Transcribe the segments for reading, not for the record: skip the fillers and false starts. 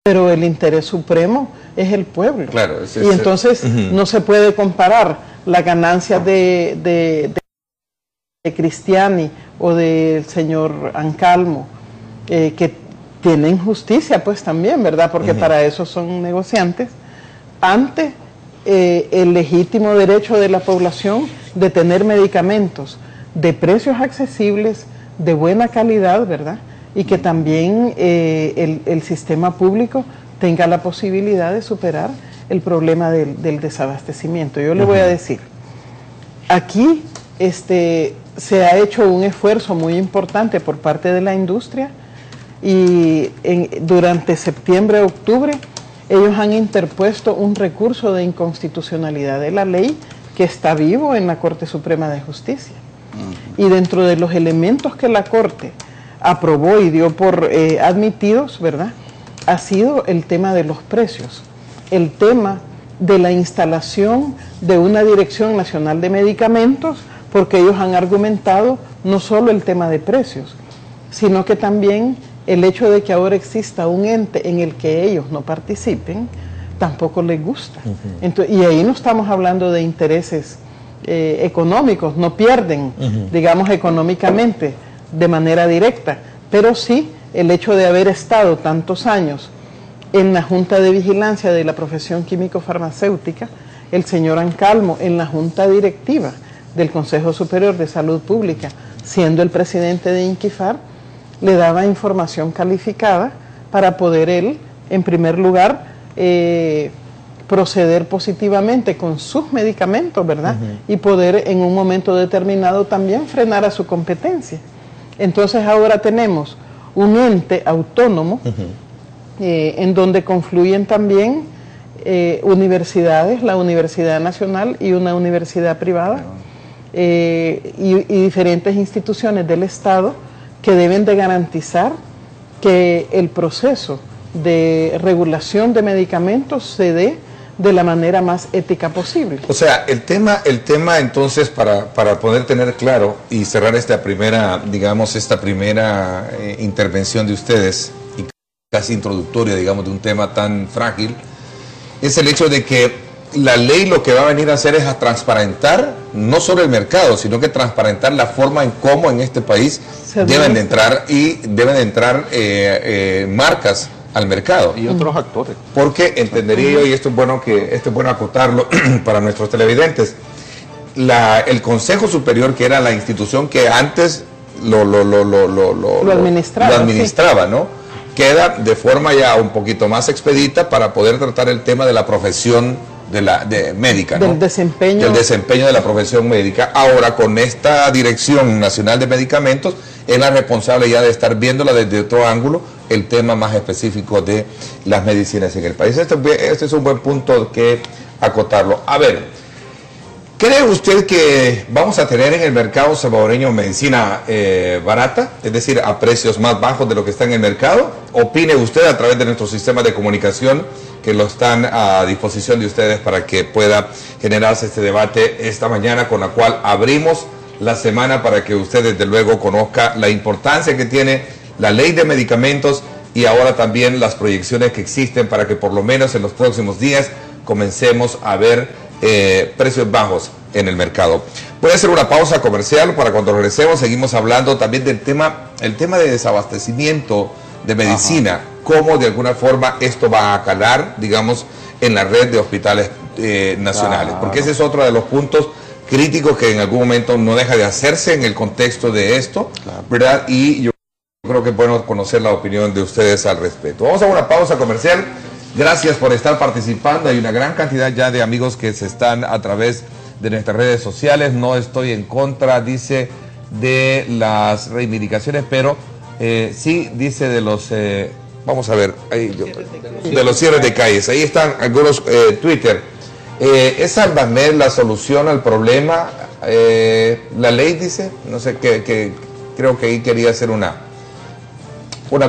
pero el interés supremo es el pueblo. Claro, y entonces no se puede comparar la ganancia de Cristiani o del señor Ancalmo, que tienen justicia pues también, ¿verdad? Porque para eso son negociantes, ante el legítimo derecho de la población de tener medicamentos de precios accesibles, de buena calidad, ¿verdad? Y que también el sistema público tenga la posibilidad de superar el problema del desabastecimiento. Yo le voy a decir, aquí se ha hecho un esfuerzo muy importante por parte de la industria y durante septiembre, octubre, ellos han interpuesto un recurso de inconstitucionalidad de la ley que está vivo en la Corte Suprema de Justicia. Y dentro de los elementos que la Corte aprobó y dio por admitidos, ¿verdad?, ha sido el tema de los precios, el tema de la instalación de una Dirección Nacional de Medicamentos, porque ellos han argumentado no solo el tema de precios, sino que también el hecho de que ahora exista un ente en el que ellos no participen, tampoco les gusta. Entonces, y ahí no estamos hablando de intereses económicos, no pierden, digamos, económicamente de manera directa, pero sí el hecho de haber estado tantos años en la Junta de Vigilancia de la Profesión Químico-Farmacéutica, el señor Ancalmo en la Junta Directiva del Consejo Superior de Salud Pública, siendo el presidente de INQUIFAR, le daba información calificada para poder él, en primer lugar, proceder positivamente con sus medicamentos, ¿verdad? Y poder en un momento determinado también frenar a su competencia. Entonces ahora tenemos un ente autónomo en donde confluyen también universidades, la Universidad Nacional y una universidad privada y diferentes instituciones del Estado que deben de garantizar que el proceso de regulación de medicamentos se dé de la manera más ética posible. O sea, el tema entonces, para poder tener claro y cerrar esta primera, digamos, intervención de ustedes, y casi introductoria, digamos, de un tema tan frágil, es el hecho de que la ley lo que va a venir a hacer es a transparentar no solo el mercado, sino que transparentar la forma en cómo en este país deben de entrar marcas al mercado. Y otros actores. Porque entendería yo, y esto es bueno acotarlo para nuestros televidentes, el Consejo Superior, que era la institución que antes lo administraba, ¿no? Queda de forma ya un poquito más expedita para poder tratar el tema de la profesión médica, ¿no? Del desempeño de la profesión médica. Ahora, con esta Dirección Nacional de Medicamentos, es la responsable ya de estar viéndola desde otro ángulo, el tema más específico de las medicinas en el país. Este es un buen punto que acotarlo. A ver, ¿cree usted que vamos a tener en el mercado salvadoreño medicina barata? Es decir, a precios más bajos de lo que está en el mercado. Opine usted a través de nuestros sistemas de comunicación que lo están a disposición de ustedes para que pueda generarse este debate esta mañana, con la cual abrimos la semana para que usted desde luego conozca la importancia que tiene la ley de medicamentos y ahora también las proyecciones que existen para que por lo menos en los próximos días comencemos a ver precios bajos en el mercado. Voy a hacer una pausa comercial para cuando regresemos seguimos hablando también del tema, el tema de desabastecimiento de medicina, cómo de alguna forma esto va a calar, digamos, en la red de hospitales nacionales, porque ese es otro de los puntos críticos que en algún momento no deja de hacerse en el contexto de esto, ¿verdad? Y yo creo que es bueno conocer la opinión de ustedes al respecto. Vamos a una pausa comercial. Gracias por estar participando. Hay una gran cantidad ya de amigos que se están a través de nuestras redes sociales. No estoy en contra, dice, de las reivindicaciones, pero sí dice de los... vamos a ver, de los cierres de calles. Ahí están algunos Twitter. ¿Es Salvamed la solución al problema? La ley dice, no sé, que creo que ahí quería hacer una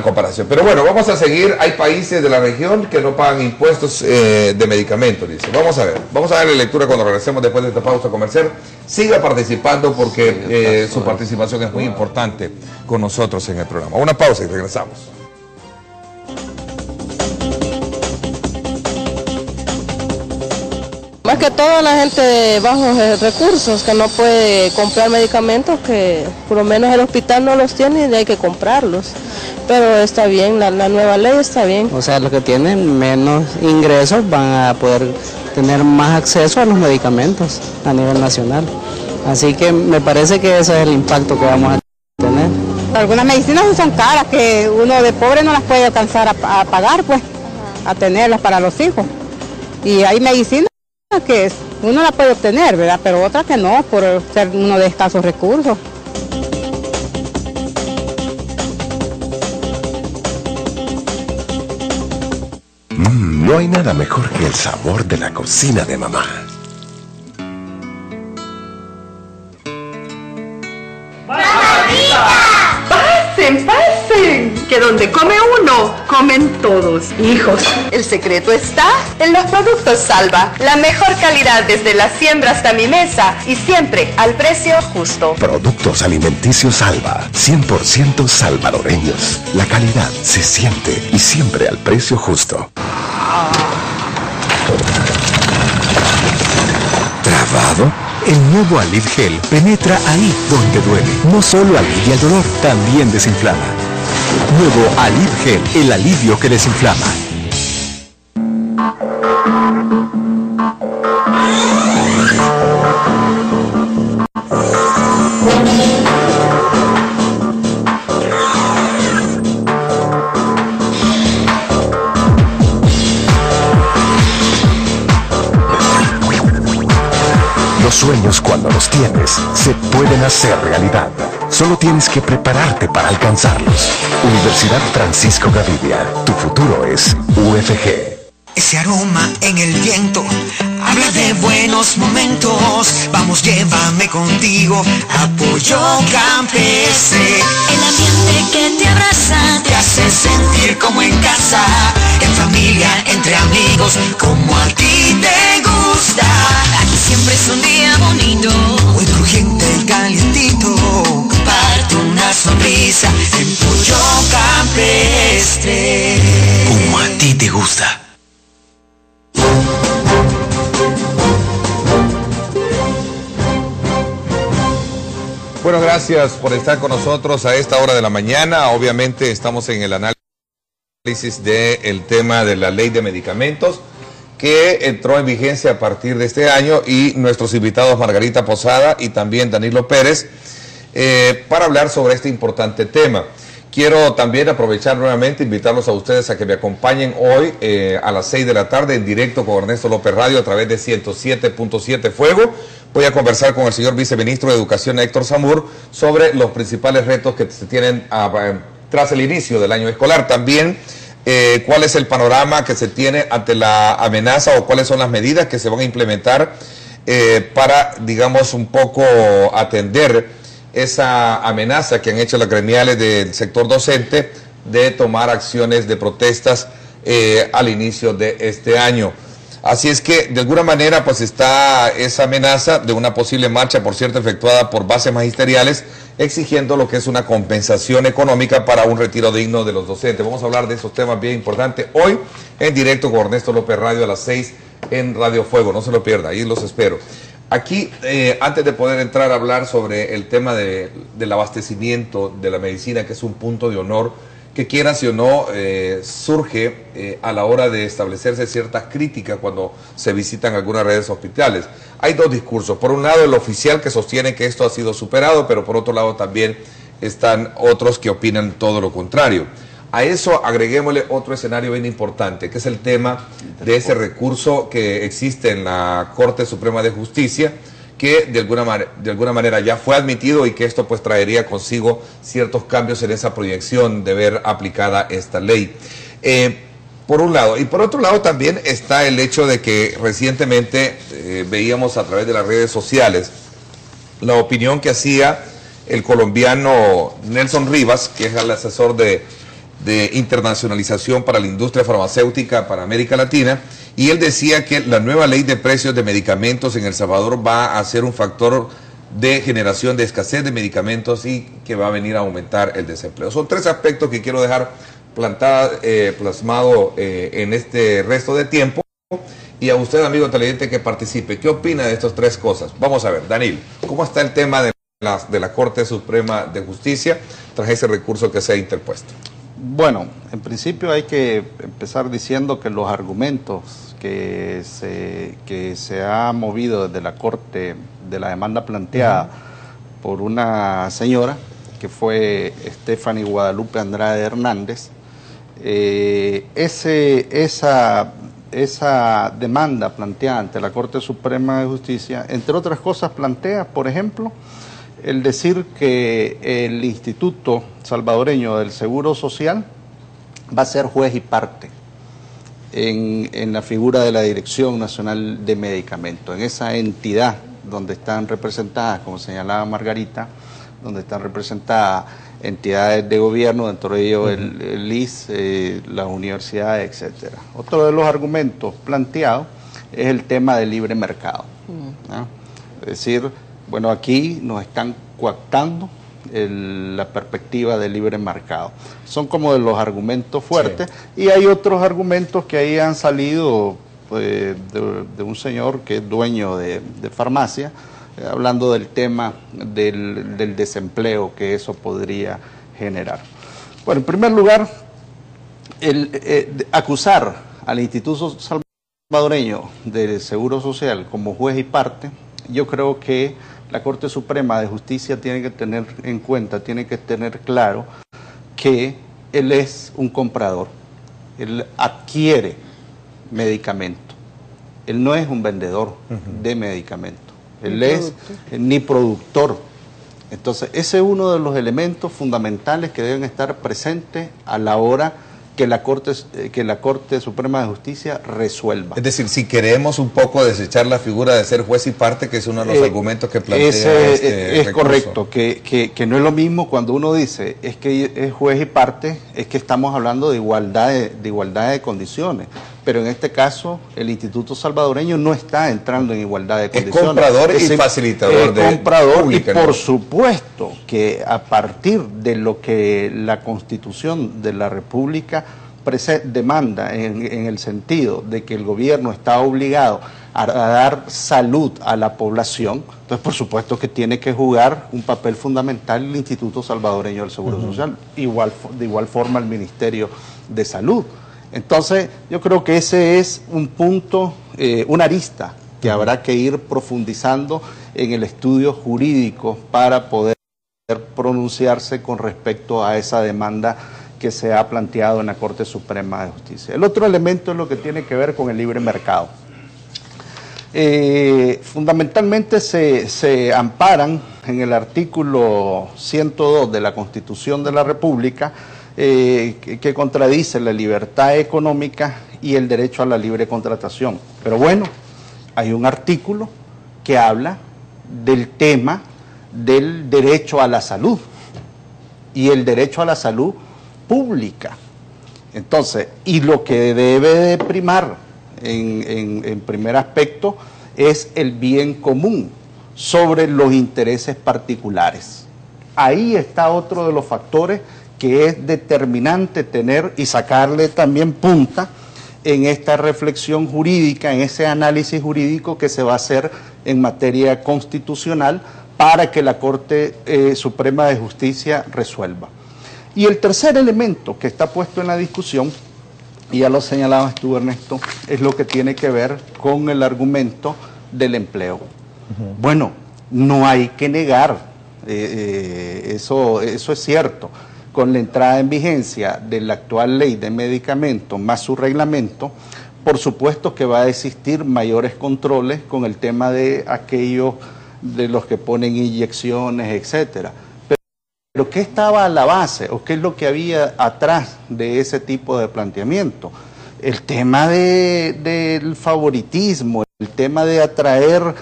comparación. Pero bueno, vamos a seguir. Hay países de la región que no pagan impuestos de medicamentos, dice. Vamos a ver, vamos a darle lectura cuando regresemos después de esta pausa comercial. Siga participando porque su participación es muy importante con nosotros en el programa. Una pausa y regresamos. Más que todo la gente de bajos recursos que no puede comprar medicamentos, que por lo menos el hospital no los tiene y hay que comprarlos. Pero está bien, la nueva ley está bien. O sea, los que tienen menos ingresos van a poder tener más acceso a los medicamentos a nivel nacional. Así que me parece que ese es el impacto que vamos a tener. Algunas medicinas son caras, que uno de pobre no las puede alcanzar a pagar, pues, a tenerlas para los hijos. Y hay medicinas que uno la puede obtener, ¿verdad? Pero otras que no, por ser uno de escasos recursos. No hay nada mejor que el sabor de la cocina de mamá. ¡Pasen, pasen! Que donde come uno, comen todos. Hijos, el secreto está en los productos Salva. La mejor calidad desde la siembra hasta mi mesa y siempre al precio justo. Productos alimenticios Salva, 100% salvadoreños. La calidad se siente y siempre al precio justo. ¿Trabado? El nuevo Alив Gel penetra ahí donde duele. No solo alivia el dolor, también desinflama. Nuevo Alif Gel, el alivio que desinflama. Los sueños, cuando los tienes, se pueden hacer realidad. Solo tienes que prepararte para alcanzarlos. Universidad Francisco Gavidia. Tu futuro es UFG. Ese aroma en el viento habla de buenos momentos. Vamos, llévame contigo a Pollo Campestre. El ambiente que te abraza te hace sentir como en casa, en familia, entre amigos, como a ti te gusta. Aquí siempre es un día bonito, muy crujiente y calientito. Comparte una sonrisa en Pollo Campestre, como a ti te gusta. Bueno, gracias por estar con nosotros a esta hora de la mañana. Obviamente estamos en el análisis del tema de la ley de medicamentos que entró en vigencia a partir de este año, y nuestros invitados Margarita Posada y también Danilo Pérez para hablar sobre este importante tema. Quiero también aprovechar nuevamente, invitarlos a ustedes a que me acompañen hoy a las 6 de la tarde en directo con Ernesto López Radio a través de 107.7 Fuego. Voy a conversar con el señor viceministro de Educación, Héctor Zamur, sobre los principales retos que se tienen tras el inicio del año escolar. También cuál es el panorama que se tiene ante la amenaza, o cuáles son las medidas que se van a implementar para, digamos, un poco atender esa amenaza que han hecho las gremiales del sector docente de tomar acciones de protestas al inicio de este año. Así es que, de alguna manera, pues está esa amenaza de una posible marcha, por cierto, efectuada por bases magisteriales, exigiendo lo que es una compensación económica para un retiro digno de los docentes. Vamos a hablar de esos temas bien importantes hoy en directo con Ernesto López Radio a las 6 en Radio Fuego. No se lo pierda, ahí los espero. Aquí, antes de poder entrar a hablar sobre el tema del abastecimiento de la medicina, que es un punto de honor, que quieras o no, surge a la hora de establecerse ciertas críticas cuando se visitan algunas redes hospitales. Hay dos discursos. Por un lado, el oficial, que sostiene que esto ha sido superado, pero por otro lado también están otros que opinan todo lo contrario. A eso agreguémosle otro escenario bien importante, que es el tema de ese recurso que existe en la Corte Suprema de Justicia, que de alguna manera ya fue admitido, y que esto pues traería consigo ciertos cambios en esa proyección de ver aplicada esta ley. Por un lado. Y por otro lado también está el hecho de que recientemente veíamos a través de las redes sociales la opinión que hacía el colombiano Nelson Rivas, que es el asesor de internacionalización para la industria farmacéutica para América Latina, y él decía que la nueva ley de precios de medicamentos en El Salvador va a ser un factor de generación de escasez de medicamentos y que va a venir a aumentar el desempleo. Son tres aspectos que quiero dejar plasmado en este resto de tiempo, y a usted, amigo televidente, que participe. ¿Qué opina de estas tres cosas? Vamos a ver, Daniel, ¿cómo está el tema de la Corte Suprema de Justicia tras ese recurso que se ha interpuesto? Bueno, en principio hay que empezar diciendo que los argumentos que se ha movido desde la Corte de la demanda planteada por una señora, que fue Stephanie Guadalupe Andrade Hernández, esa demanda planteada ante la Corte Suprema de Justicia, entre otras cosas, plantea, por ejemplo, el decir que el Instituto Salvadoreño del Seguro Social va a ser juez y parte en la figura de la Dirección Nacional de Medicamentos, en esa entidad donde están representadas, como señalaba Margarita, donde están representadas entidades de gobierno, dentro de ellos el IS, las universidades, etcétera. Otro de los argumentos planteados es el tema del libre mercado, ¿no? Es decir, bueno, aquí nos están coactando la perspectiva del libre mercado. Son como de los argumentos fuertes, sí. Y hay otros argumentos que ahí han salido de un señor que es dueño de farmacia, hablando del tema del desempleo que eso podría generar. Bueno, en primer lugar, acusar al Instituto Salvadoreño del Seguro Social como juez y parte, yo creo que la Corte Suprema de Justicia tiene que tener en cuenta, tiene que tener claro que él es un comprador, él adquiere medicamento, él no es un vendedor de medicamentos, él es ni productor. Entonces, ese es uno de los elementos fundamentales que deben estar presentes a la hora que la Corte Suprema de Justicia resuelva. Es decir, si queremos un poco desechar la figura de ser juez y parte, que es uno de los argumentos que plantea es recurso. Correcto, que no es lo mismo cuando uno dice es que es juez y parte, es que estamos hablando de igualdad de condiciones, pero en este caso el Instituto Salvadoreño no está entrando en igualdad de condiciones. Es comprador y facilitador de comprador pública, y por supuesto que a partir de lo que la Constitución de la República demanda en el sentido de que el gobierno está obligado a dar salud a la población, entonces por supuesto que tiene que jugar un papel fundamental el Instituto Salvadoreño del Seguro Social, de igual forma el Ministerio de Salud. Entonces yo creo que ese es un punto, una arista que habrá que ir profundizando en el estudio jurídico para poder pronunciarse con respecto a esa demanda que se ha planteado en la Corte Suprema de Justicia. El otro elemento es lo que tiene que ver con el libre mercado. Fundamentalmente se amparan en el artículo 102 de la Constitución de la República, que contradice la libertad económica y el derecho a la libre contratación. Pero bueno, hay un artículo que habla del tema del derecho a la salud y el derecho a la salud pública. Entonces, y lo que debe de primar en primer aspecto es el bien común sobre los intereses particulares. Ahí está otro de los factores que es determinante tener y sacarle también punta en esta reflexión jurídica, en ese análisis jurídico que se va a hacer en materia constitucional para que la Corte Suprema de Justicia resuelva. Y el tercer elemento que está puesto en la discusión, y ya lo señalabas tú, Ernesto, es lo que tiene que ver con el argumento del empleo. Bueno, no hay que negar, eso es cierto. Con la entrada en vigencia de la actual ley de medicamentos más su reglamento, por supuesto que va a existir mayores controles con el tema de aquellos de los que ponen inyecciones, etcétera. Pero ¿qué estaba a la base o qué es lo que había atrás de ese tipo de planteamiento? El tema del favoritismo, el tema de atraer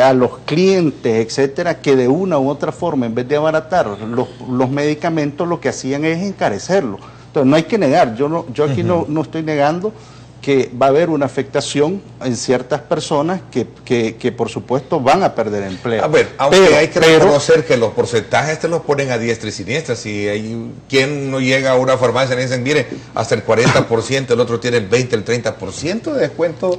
a los clientes, etcétera, que de una u otra forma, en vez de abaratar los medicamentos, lo que hacían es encarecerlos. Entonces no hay que negar, yo aquí no estoy negando que va a haber una afectación en ciertas personas que por supuesto van a perder empleo. A ver, aunque hay que reconocer que los porcentajes te los ponen a diestra y siniestra. Si hay quien no llega a una farmacia y le dicen, mire, hasta el 40%, el otro tiene el 20, el 30% de descuento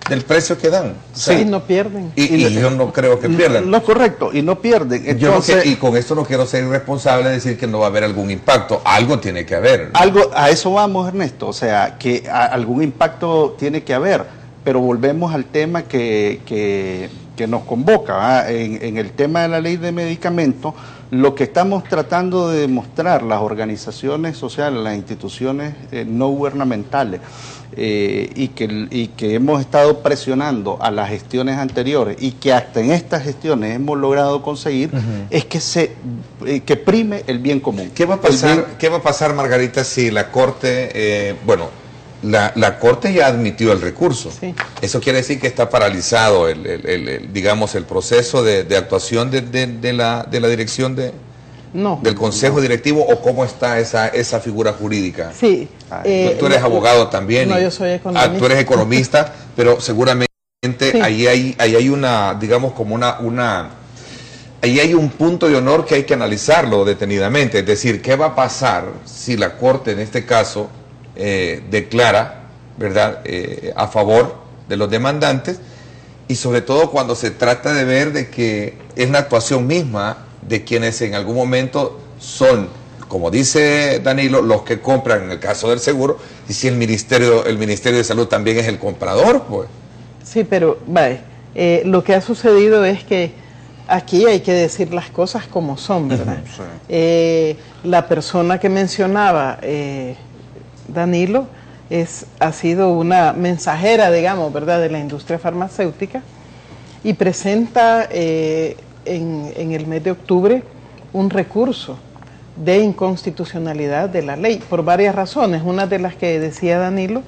del precio que dan. O sea, sí, no pierden. Y yo no creo que pierdan. Lo correcto, y no pierden. Entonces, y con esto no quiero ser irresponsable de decir que no va a haber algún impacto. Algo tiene que haber, ¿no? Algo, a eso vamos, Ernesto. O sea, que algún impacto tiene que haber. Pero volvemos al tema que nos convoca, en el tema de la ley de medicamentos. Lo que estamos tratando de demostrar las organizaciones sociales, las instituciones no gubernamentales, y que hemos estado presionando a las gestiones anteriores y que hasta en estas gestiones hemos logrado conseguir, es que prime el bien común. ¿Qué va a pasar, Margarita, si la Corte, la Corte ya admitió el recurso? Sí. Eso quiere decir que está paralizado digamos, el proceso de actuación de la dirección del Consejo Directivo, o cómo está esa figura jurídica. Sí. Tú eres abogado también. No, yo soy economista. Tú eres economista, pero seguramente sí. ahí hay una, digamos, como ahí hay un punto de honor que hay que analizarlo detenidamente. Es decir, ¿qué va a pasar si la Corte, en este caso, declara, ¿verdad?, a favor de los demandantes, y sobre todo cuando se trata de ver de que es la actuación misma de quienes en algún momento son, como dice Danilo, los que compran en el caso del seguro, y si el Ministerio de Salud también es el comprador, pues. Sí, pero lo que ha sucedido es que aquí hay que decir las cosas como son, ¿verdad? Sí. La persona que mencionaba, Danilo, ha sido una mensajera, digamos, ¿verdad?, de la industria farmacéutica, y presenta en el mes de octubre un recurso de inconstitucionalidad de la ley, por varias razones. Una de las que decía Danilo,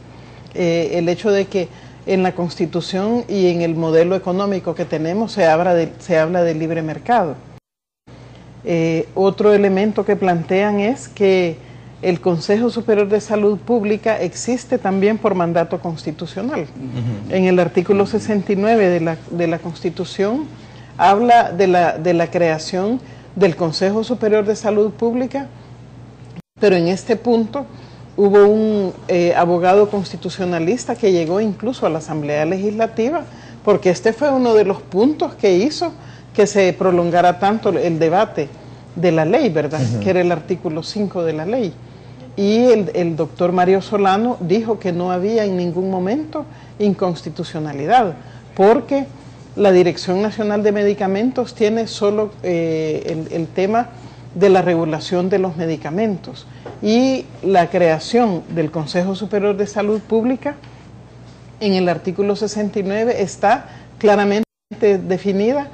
el hecho de que en la Constitución y en el modelo económico que tenemos se habla de libre mercado. Otro elemento que plantean es que el Consejo Superior de Salud Pública existe también por mandato constitucional. En el artículo 69 de la Constitución habla de la creación del Consejo Superior de Salud Pública, pero en este punto hubo un abogado constitucionalista que llegó incluso a la Asamblea Legislativa, porque este fue uno de los puntos que hizo que se prolongara tanto el debate de la ley, ¿verdad?, que era el artículo 5 de la ley. Y el doctor Mario Solano dijo que no había en ningún momento inconstitucionalidad, porque la Dirección Nacional de Medicamentos tiene solo el tema de la regulación de los medicamentos, y la creación del Consejo Superior de Salud Pública en el artículo 69 está claramente definida,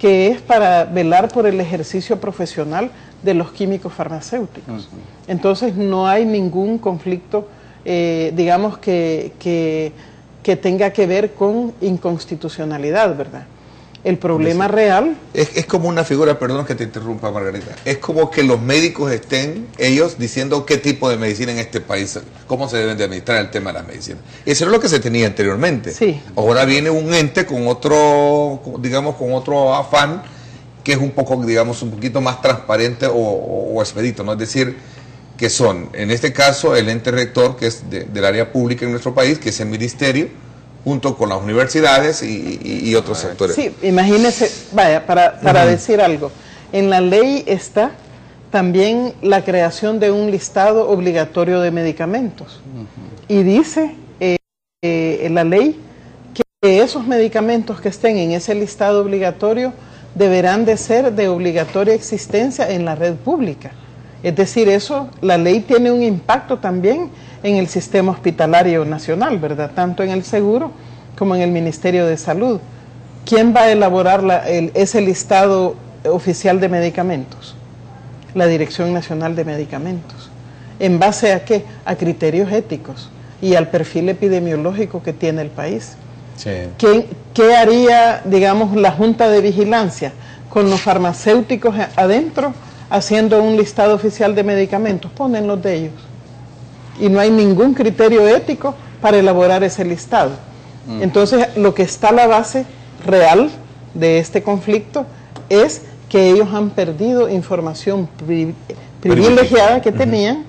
que es para velar por el ejercicio profesional de los químicos farmacéuticos. Entonces no hay ningún conflicto, digamos, que tenga que ver con inconstitucionalidad, ¿verdad? El problema real... Es como una figura, perdón que te interrumpa, Margarita, es como que los médicos estén ellos diciendo qué tipo de medicina en este país, cómo se deben de administrar el tema de las medicinas. Eso es lo que se tenía anteriormente. Sí. Ahora viene un ente con otro, digamos, con otro afán, que es un poco, digamos, un poquito más transparente o expedito, ¿no? Es decir, que son, en este caso, el ente rector, que es del área pública en nuestro país, que es el ministerio, junto con las universidades y otros sectores. Sí, imagínese, vaya, para decir algo, en la ley está también la creación de un listado obligatorio de medicamentos, y dice en la ley que esos medicamentos que estén en ese listado obligatorio deberán de ser de obligatoria existencia en la red pública. Es decir, eso, la ley tiene un impacto también en el sistema hospitalario nacional, ¿verdad? Tanto en el seguro como en el Ministerio de Salud. ¿Quién va a elaborar ese listado oficial de medicamentos? La Dirección Nacional de Medicamentos. ¿En base a qué? A criterios éticos y al perfil epidemiológico que tiene el país. Sí. ¿Qué haría, digamos, la Junta de Vigilancia con los farmacéuticos adentro haciendo un listado oficial de medicamentos? Ponen los de ellos. Y no hay ningún criterio ético para elaborar ese listado. Entonces, lo que está a la base real de este conflicto es que ellos han perdido información privilegiada que tenían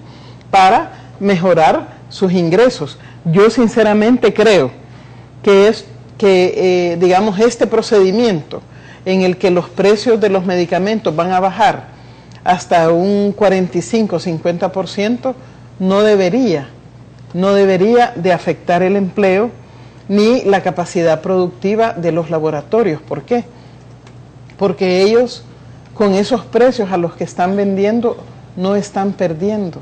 para mejorar sus ingresos. Yo sinceramente creo que es que digamos, este procedimiento en el que los precios de los medicamentos van a bajar hasta un 45-50%, no debería de afectar el empleo ni la capacidad productiva de los laboratorios. ¿Por qué? Porque ellos, con esos precios a los que están vendiendo, no están perdiendo.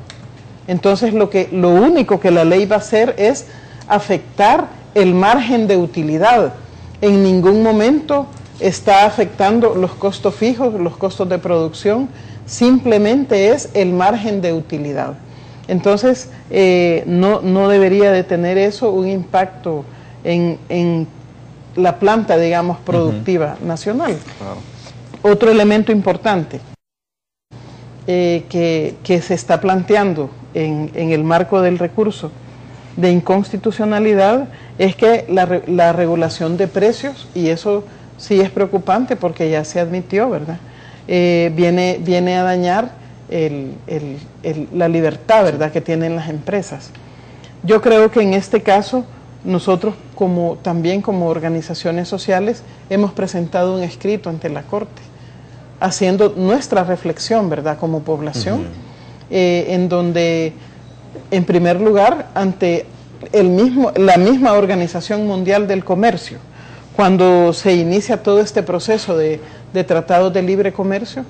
Entonces lo único que la ley va a hacer es afectar el margen de utilidad. En ningún momento está afectando los costos fijos, los costos de producción, simplemente es el margen de utilidad. Entonces no debería de tener eso un impacto en la planta, digamos, productiva nacional. Claro. Otro elemento importante que se está planteando en el marco del recurso de inconstitucionalidad es que la regulación de precios, y eso sí es preocupante porque ya se admitió, ¿verdad? Viene a dañar la libertad, ¿verdad?, que tienen las empresas. Yo creo que en este caso nosotros también como organizaciones sociales hemos presentado un escrito ante la Corte haciendo nuestra reflexión, ¿verdad?, como población, en donde, en primer lugar, ante la misma Organización Mundial del Comercio, cuando se inicia todo este proceso de tratados de libre comercio,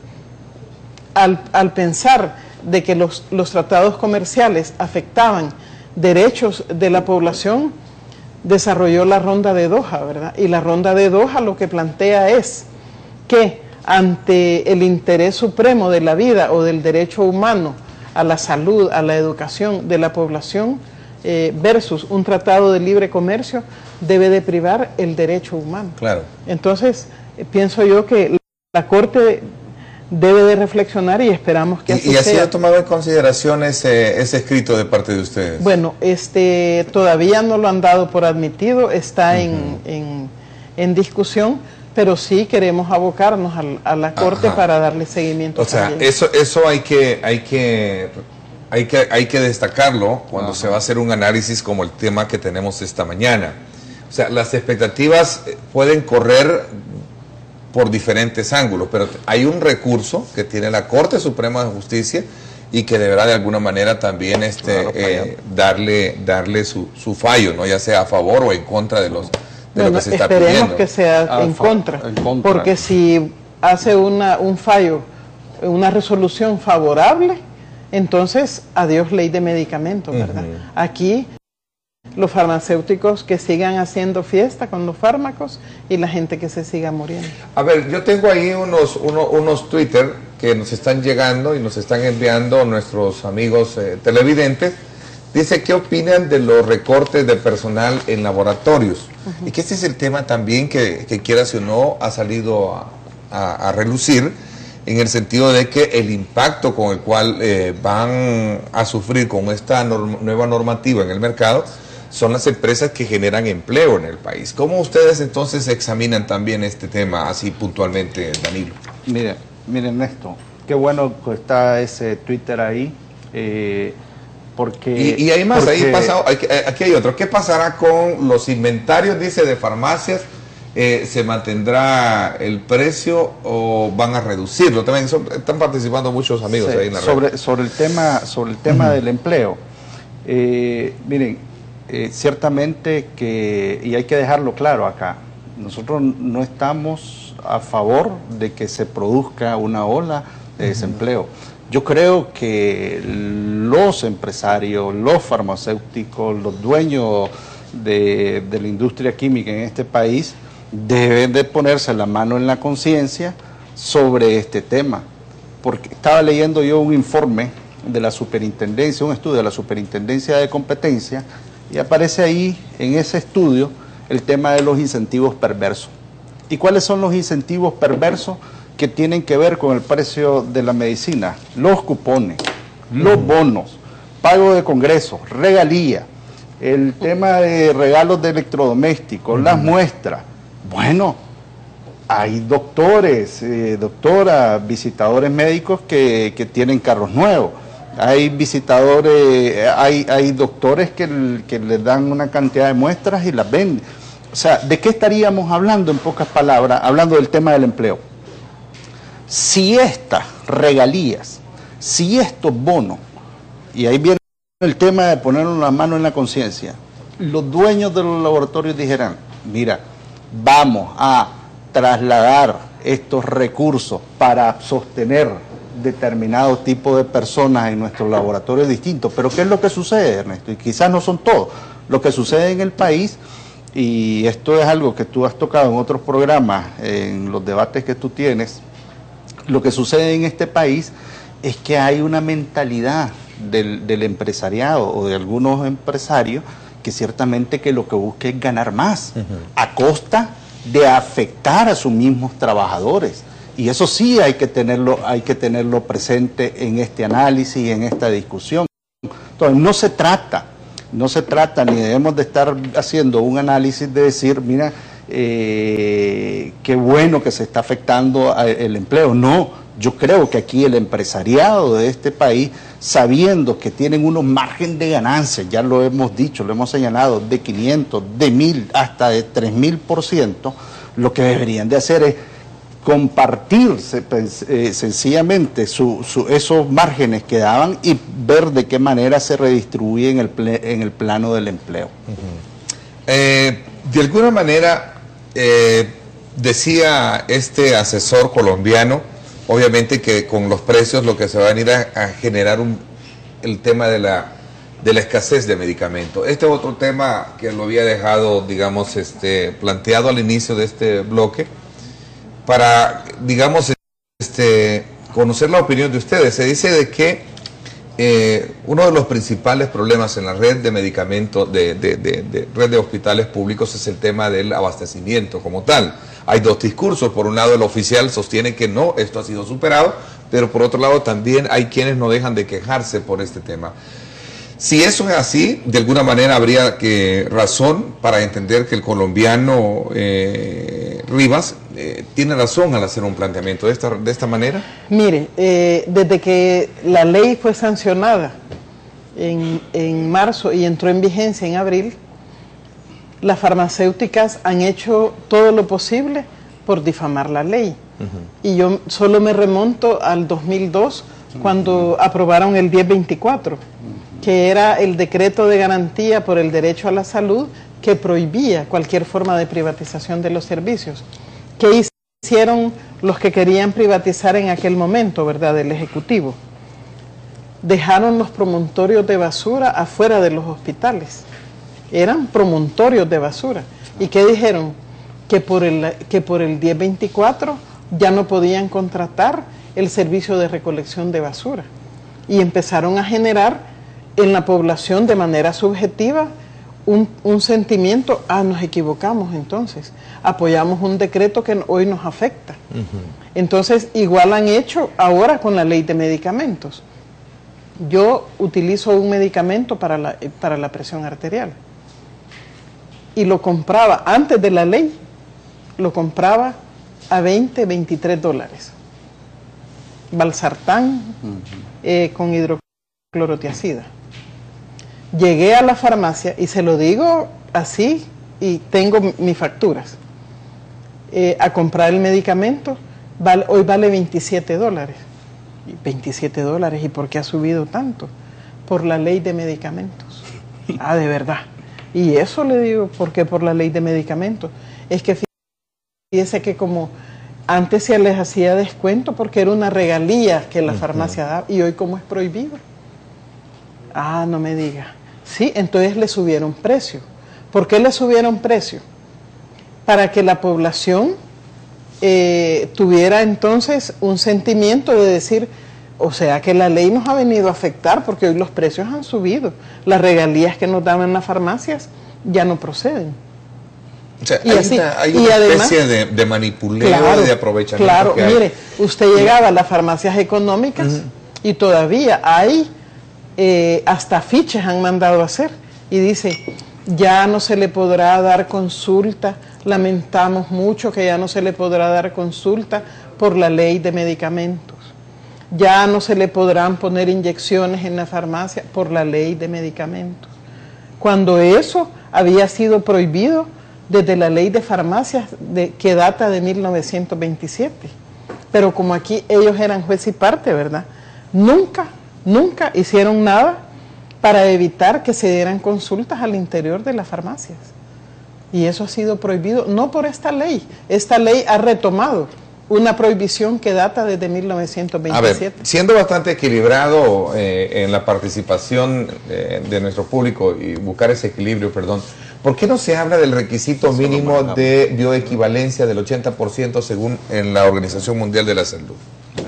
al pensar de que los tratados comerciales afectaban derechos de la población, desarrolló la Ronda de Doha, ¿verdad? Y la Ronda de Doha lo que plantea es que ante el interés supremo de la vida o del derecho humano a la salud, a la educación de la población, versus un tratado de libre comercio, debe de privar el derecho humano. Claro. Entonces, pienso yo que la Corte debe de reflexionar y esperamos que así sea. ¿Y así ha tomado en consideración ese escrito de parte de ustedes? Bueno, todavía no lo han dado por admitido, está en discusión, pero sí queremos abocarnos a la Corte para darle seguimiento. O sea, también. Eso hay que destacarlo cuando se va a hacer un análisis como el tema que tenemos esta mañana. O sea, las expectativas pueden correr por diferentes ángulos, pero hay un recurso que tiene la Corte Suprema de Justicia y que deberá de alguna manera también darle su fallo, ¿no?, ya sea a favor o en contra de lo que se está pidiendo. Esperemos que sea en contra, porque si hace un fallo, una resolución favorable, entonces adiós ley de medicamentos, ¿verdad? Aquí los farmacéuticos que sigan haciendo fiesta con los fármacos y la gente que se siga muriendo. A ver, yo tengo ahí unos Twitter que nos están llegando y nos están enviando nuestros amigos televidentes. Dice, ¿qué opinan de los recortes de personal en laboratorios? Y que este es el tema también que quieras o no ha salido a relucir, en el sentido de que el impacto con el cual van a sufrir con esta nueva normativa en el mercado son las empresas que generan empleo en el país. ¿Cómo ustedes entonces examinan también este tema así puntualmente, Danilo? Miren Ernesto, qué bueno que está ese Twitter ahí, porque... Y hay más, ahí pasa, aquí hay otro. ¿Qué pasará con los inventarios, dice, de farmacias? ¿Se mantendrá el precio o van a reducirlo? También están participando muchos amigos ahí en la red. Sobre el tema del empleo, miren, ciertamente que, y hay que dejarlo claro acá, nosotros no estamos a favor de que se produzca una ola de desempleo. Yo creo que los empresarios, los farmacéuticos, los dueños de la industria química en este país deben de ponerse la mano en la conciencia sobre este tema, porque estaba leyendo yo un informe de la superintendencia, un estudio de la superintendencia de competencia, y aparece ahí en ese estudio el tema de los incentivos perversos. ¿Y cuáles son los incentivos perversos que tienen que ver con el precio de la medicina? Los cupones, los bonos, pago de congresos, regalía, el tema de regalos de electrodomésticos, las muestras. Bueno, hay doctores, doctoras, visitadores médicos que tienen carros nuevos. Hay visitadores, hay doctores que les dan una cantidad de muestras y las venden. O sea, ¿de qué estaríamos hablando en pocas palabras? Hablando del tema del empleo. Si estas regalías, si estos bonos, y ahí viene el tema de ponernos las manos en la conciencia, los dueños de los laboratorios dijeran, mira, vamos a trasladar estos recursos para sostener determinados tipos de personas en nuestros laboratorios distintos. Pero ¿qué es lo que sucede, Ernesto? Y quizás no son todos. Lo que sucede en el país, y esto es algo que tú has tocado en otros programas, en los debates que tú tienes, lo que sucede en este país es que hay una mentalidad del empresariado o de algunos empresarios que ciertamente que lo que busca es ganar más, a costa de afectar a sus mismos trabajadores. Y eso sí hay que tenerlo presente en este análisis, en esta discusión. Entonces no se trata ni debemos de estar haciendo un análisis de decir, mira, qué bueno que se está afectando el empleo. No, yo creo que aquí el empresariado de este país, sabiendo que tienen unos márgenes de ganancia, ya lo hemos dicho, lo hemos señalado, de 500, de 1000, hasta de 3000%, lo que deberían de hacer es compartir sencillamente esos márgenes que daban y ver de qué manera se redistribuye en el plano del empleo. De alguna manera, decía este asesor colombiano, obviamente que con los precios lo que se va a venir a generar el tema de la escasez de medicamentos. Este otro tema que lo había dejado, digamos, planteado al inicio de este bloque, para, digamos, conocer la opinión de ustedes. Se dice de que uno de los principales problemas en la red de medicamentos, de red de hospitales públicos, es el tema del abastecimiento como tal. Hay dos discursos. Por un lado, el oficial sostiene que no, esto ha sido superado, pero por otro lado también hay quienes no dejan de quejarse por este tema. Si eso es así, de alguna manera habría razón para entender que el colombiano Rivas tiene razón al hacer un planteamiento de esta manera. Mire, desde que la ley fue sancionada en marzo y entró en vigencia en abril, las farmacéuticas han hecho todo lo posible por difamar la ley. Y yo solo me remonto al 2002, cuando aprobaron el 1024, que era el decreto de garantía por el derecho a la salud, que prohibía cualquier forma de privatización de los servicios. ¿Qué hicieron los que querían privatizar en aquel momento, verdad, del Ejecutivo? Dejaron los promontorios de basura afuera de los hospitales. Eran promontorios de basura. ¿Y qué dijeron? Que por el 1024 ya no podían contratar el servicio de recolección de basura. Y empezaron a generar en la población de manera subjetiva un sentimiento, nos equivocamos entonces, apoyamos un decreto que hoy nos afecta. Entonces, igual han hecho ahora con la ley de medicamentos. Yo utilizo un medicamento para la presión arterial y lo compraba, antes de la ley, lo compraba a 20, 23 dólares. Valsartán con hidroclorotiazida. Llegué a la farmacia y se lo digo así, y tengo mis facturas, a comprar el medicamento, hoy vale 27 dólares. 27 dólares, ¿y por qué ha subido tanto? Por la ley de medicamentos. De verdad. Y eso le digo, ¿por qué por la ley de medicamentos? Es que fíjese que como antes se les hacía descuento porque era una regalía que la farmacia daba, y hoy como es prohibido. No me diga. Sí, entonces le subieron precio. ¿Por qué le subieron precio? Para que la población tuviera entonces un sentimiento de decir, o sea que la ley nos ha venido a afectar porque hoy los precios han subido. Las regalías que nos daban las farmacias ya no proceden. O sea, hay una especie de manipuleo, claro, de aprovechamiento. Claro, mire, usted llegaba a las farmacias económicas y todavía hay, hasta afiches han mandado a hacer y dice, ya no se le podrá dar consulta, lamentamos mucho que ya no se le podrá dar consulta por la ley de medicamentos. Ya no se le podrán poner inyecciones en la farmacia por la ley de medicamentos. Cuando eso había sido prohibido desde la ley de farmacias que data de 1927. Pero como aquí ellos eran juez y parte, ¿verdad? Nunca hicieron nada para evitar que se dieran consultas al interior de las farmacias. Y eso ha sido prohibido, no por esta ley. Esta ley ha retomado una prohibición que data desde 1927. A ver, siendo bastante equilibrado en la participación de nuestro público y buscar ese equilibrio, perdón, ¿por qué no se habla del requisito mínimo de bioequivalencia del 80% según en la Organización Mundial de la Salud?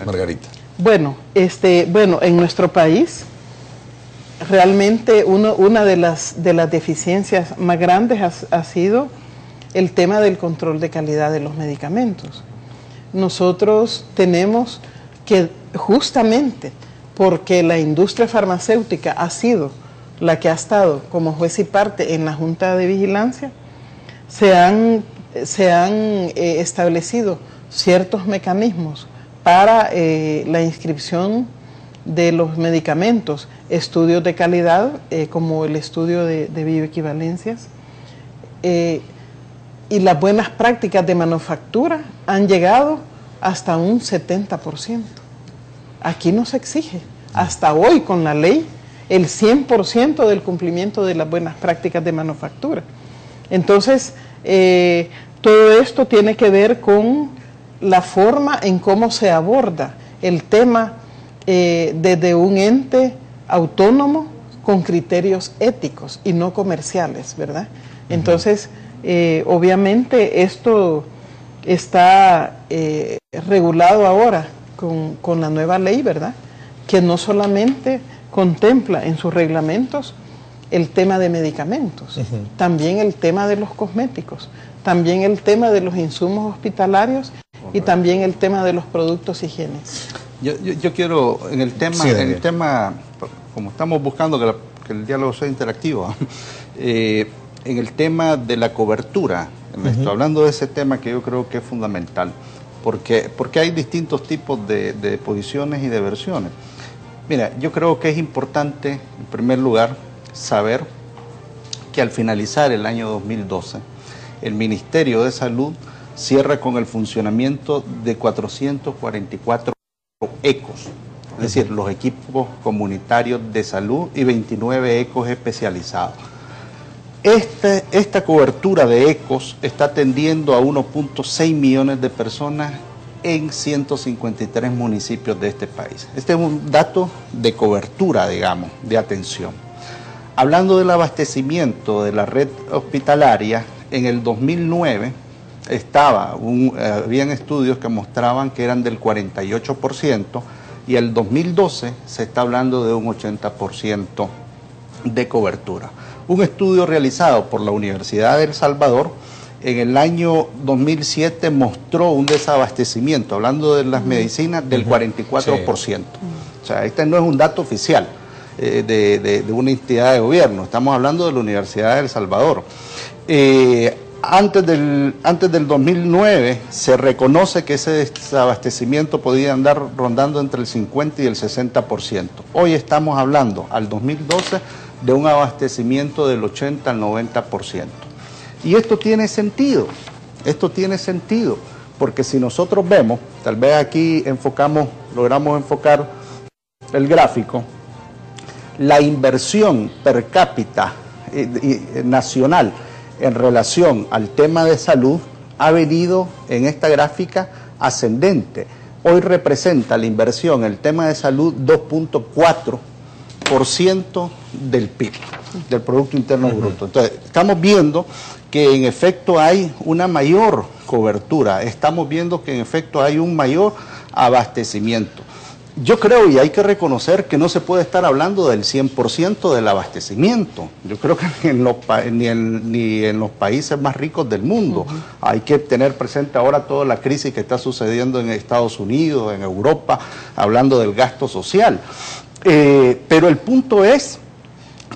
Margarita. Bueno, en nuestro país realmente una de las deficiencias más grandes ha sido el tema del control de calidad de los medicamentos. Nosotros tenemos que, justamente porque la industria farmacéutica ha sido la que ha estado como juez y parte en la Junta de Vigilancia, se han establecido ciertos mecanismos para la inscripción de los medicamentos, estudios de calidad, como el estudio de bioequivalencias, y las buenas prácticas de manufactura han llegado hasta un 70%. Aquí no se exige, hasta hoy con la ley, el 100% del cumplimiento de las buenas prácticas de manufactura. Entonces, todo esto tiene que ver con la forma en cómo se aborda el tema desde un ente autónomo con criterios éticos y no comerciales, ¿verdad? Entonces, obviamente esto está regulado ahora con la nueva ley, ¿verdad? Que no solamente contempla en sus reglamentos el tema de medicamentos, también el tema de los cosméticos, también el tema de los insumos hospitalarios y también el tema de los productos higiénicos. Yo quiero, en el tema, como estamos buscando que el diálogo sea interactivo, en el tema de la cobertura, hablando de ese tema que yo creo que es fundamental, porque hay distintos tipos de posiciones y de versiones. Mira, yo creo que es importante, en primer lugar, saber que al finalizar el año 2012, el Ministerio de Salud cierra con el funcionamiento de 444 ECOs, es decir, los equipos comunitarios de salud, y 29 ECOs especializados. Esta cobertura de ECOs está atendiendo a 1.6 millones de personas en 153 municipios de este país. Este es un dato de cobertura, digamos, de atención. Hablando del abastecimiento de la red hospitalaria, en el 2009 habían estudios que mostraban que eran del 48%, y el 2012 se está hablando de un 80% de cobertura. Un estudio realizado por la Universidad de El Salvador en el año 2007 mostró un desabastecimiento, hablando de las medicinas, del 44%. Sí. O sea, este no es un dato oficial de una entidad de gobierno, estamos hablando de la Universidad de El Salvador. Antes del 2009 se reconoce que ese desabastecimiento podía andar rondando entre el 50 y el 60%. Hoy estamos hablando, al 2012, de un abastecimiento del 80 al 90%. Y esto tiene sentido, porque si nosotros vemos, tal vez aquí logramos enfocar el gráfico, la inversión per cápita nacional en relación al tema de salud ha venido en esta gráfica ascendente. Hoy representa la inversión en el tema de salud 2.4% del PIB, del Producto Interno Bruto. Entonces, estamos viendo que en efecto hay una mayor cobertura, estamos viendo que en efecto hay un mayor abastecimiento. Yo creo, y hay que reconocer, que no se puede estar hablando del 100% del abastecimiento. Yo creo que ni en los países más ricos del mundo. Hay que tener presente ahora toda la crisis que está sucediendo en Estados Unidos, en Europa, hablando del gasto social. Pero el punto es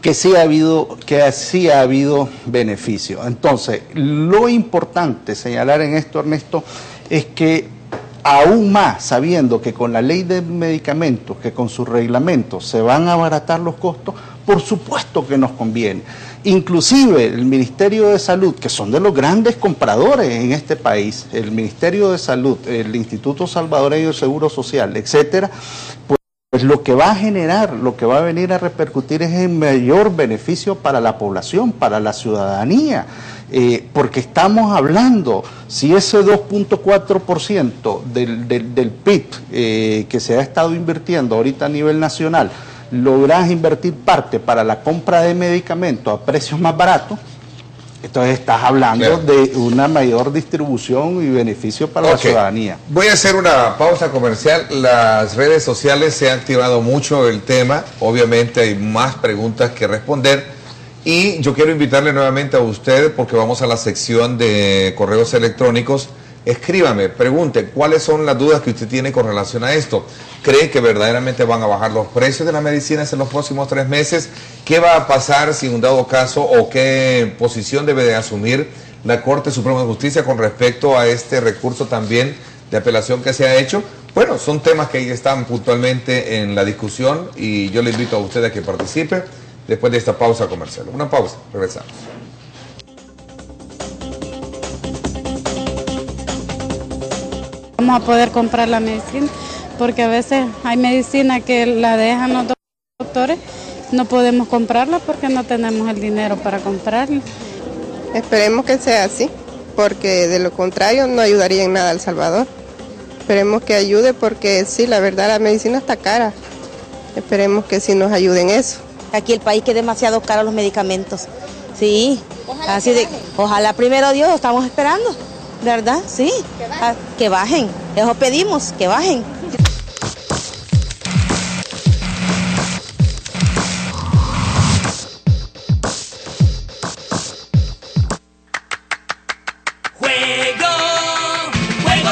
que sí ha habido beneficio. Entonces, lo importante señalar en esto, Ernesto, es que aún más sabiendo que con la ley de medicamentos, que con sus reglamentos se van a abaratar los costos, por supuesto que nos conviene. Inclusive el Ministerio de Salud, que son de los grandes compradores en este país, el Ministerio de Salud, el Instituto Salvadoreño del Seguro Social, etcétera, pues lo que va a generar, lo que va a venir a repercutir es en mayor beneficio para la población, para la ciudadanía, porque estamos hablando, si ese 2.4% del PIB que se ha estado invirtiendo ahorita a nivel nacional, logras invertir parte para la compra de medicamentos a precios más baratos, entonces estás hablando de una mayor distribución y beneficio para la ciudadanía. Voy a hacer una pausa comercial. Las redes sociales se ha activado mucho el tema, obviamente hay más preguntas que responder y yo quiero invitarle nuevamente a usted porque vamos a la sección de correos electrónicos. Escríbame, pregunte cuáles son las dudas que usted tiene con relación a esto. ¿Cree que verdaderamente van a bajar los precios de las medicinas en los próximos 3 meses? ¿Qué va a pasar si en un dado caso o qué posición debe de asumir la Corte Suprema de Justicia con respecto a este recurso también de apelación que se ha hecho? Bueno, son temas que ahí están puntualmente en la discusión y yo le invito a usted a que participe después de esta pausa comercial. Una pausa, regresamos. Vamos a poder comprar la medicina, porque a veces hay medicina que la dejan los doctores, no podemos comprarla porque no tenemos el dinero para comprarla. Esperemos que sea así, porque de lo contrario no ayudaría en nada a El Salvador. Esperemos que ayude porque sí, la verdad la medicina está cara. Esperemos que sí nos ayuden eso. Aquí el país que es demasiado caro los medicamentos. Sí, ojalá así de, ojalá primero Dios, estamos esperando. ¿Verdad? Sí, que bajen, eso pedimos, que bajen. Juego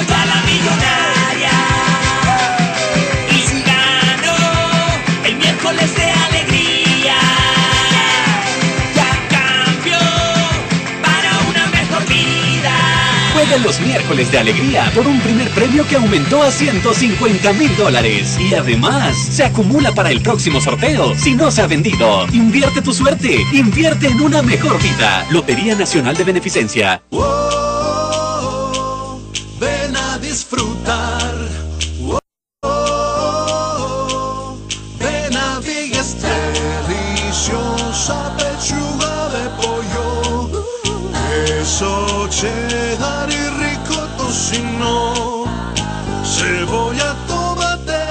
yo a la millonaria y si gano el miércoles de alegría ya cambio para una mejor vida. Juega los miércoles de alegría por un primer premio que aumentó a $150,000 y además se acumula para el próximo sorteo si no se ha vendido. Invierte tu suerte, invierte en una mejor vida. Lotería Nacional de Beneficencia. Ven a disfrutar. Ven a Vegas, deliciosa pechuga de pollo, queso cheddar y rico tocino, cebolla, tomate,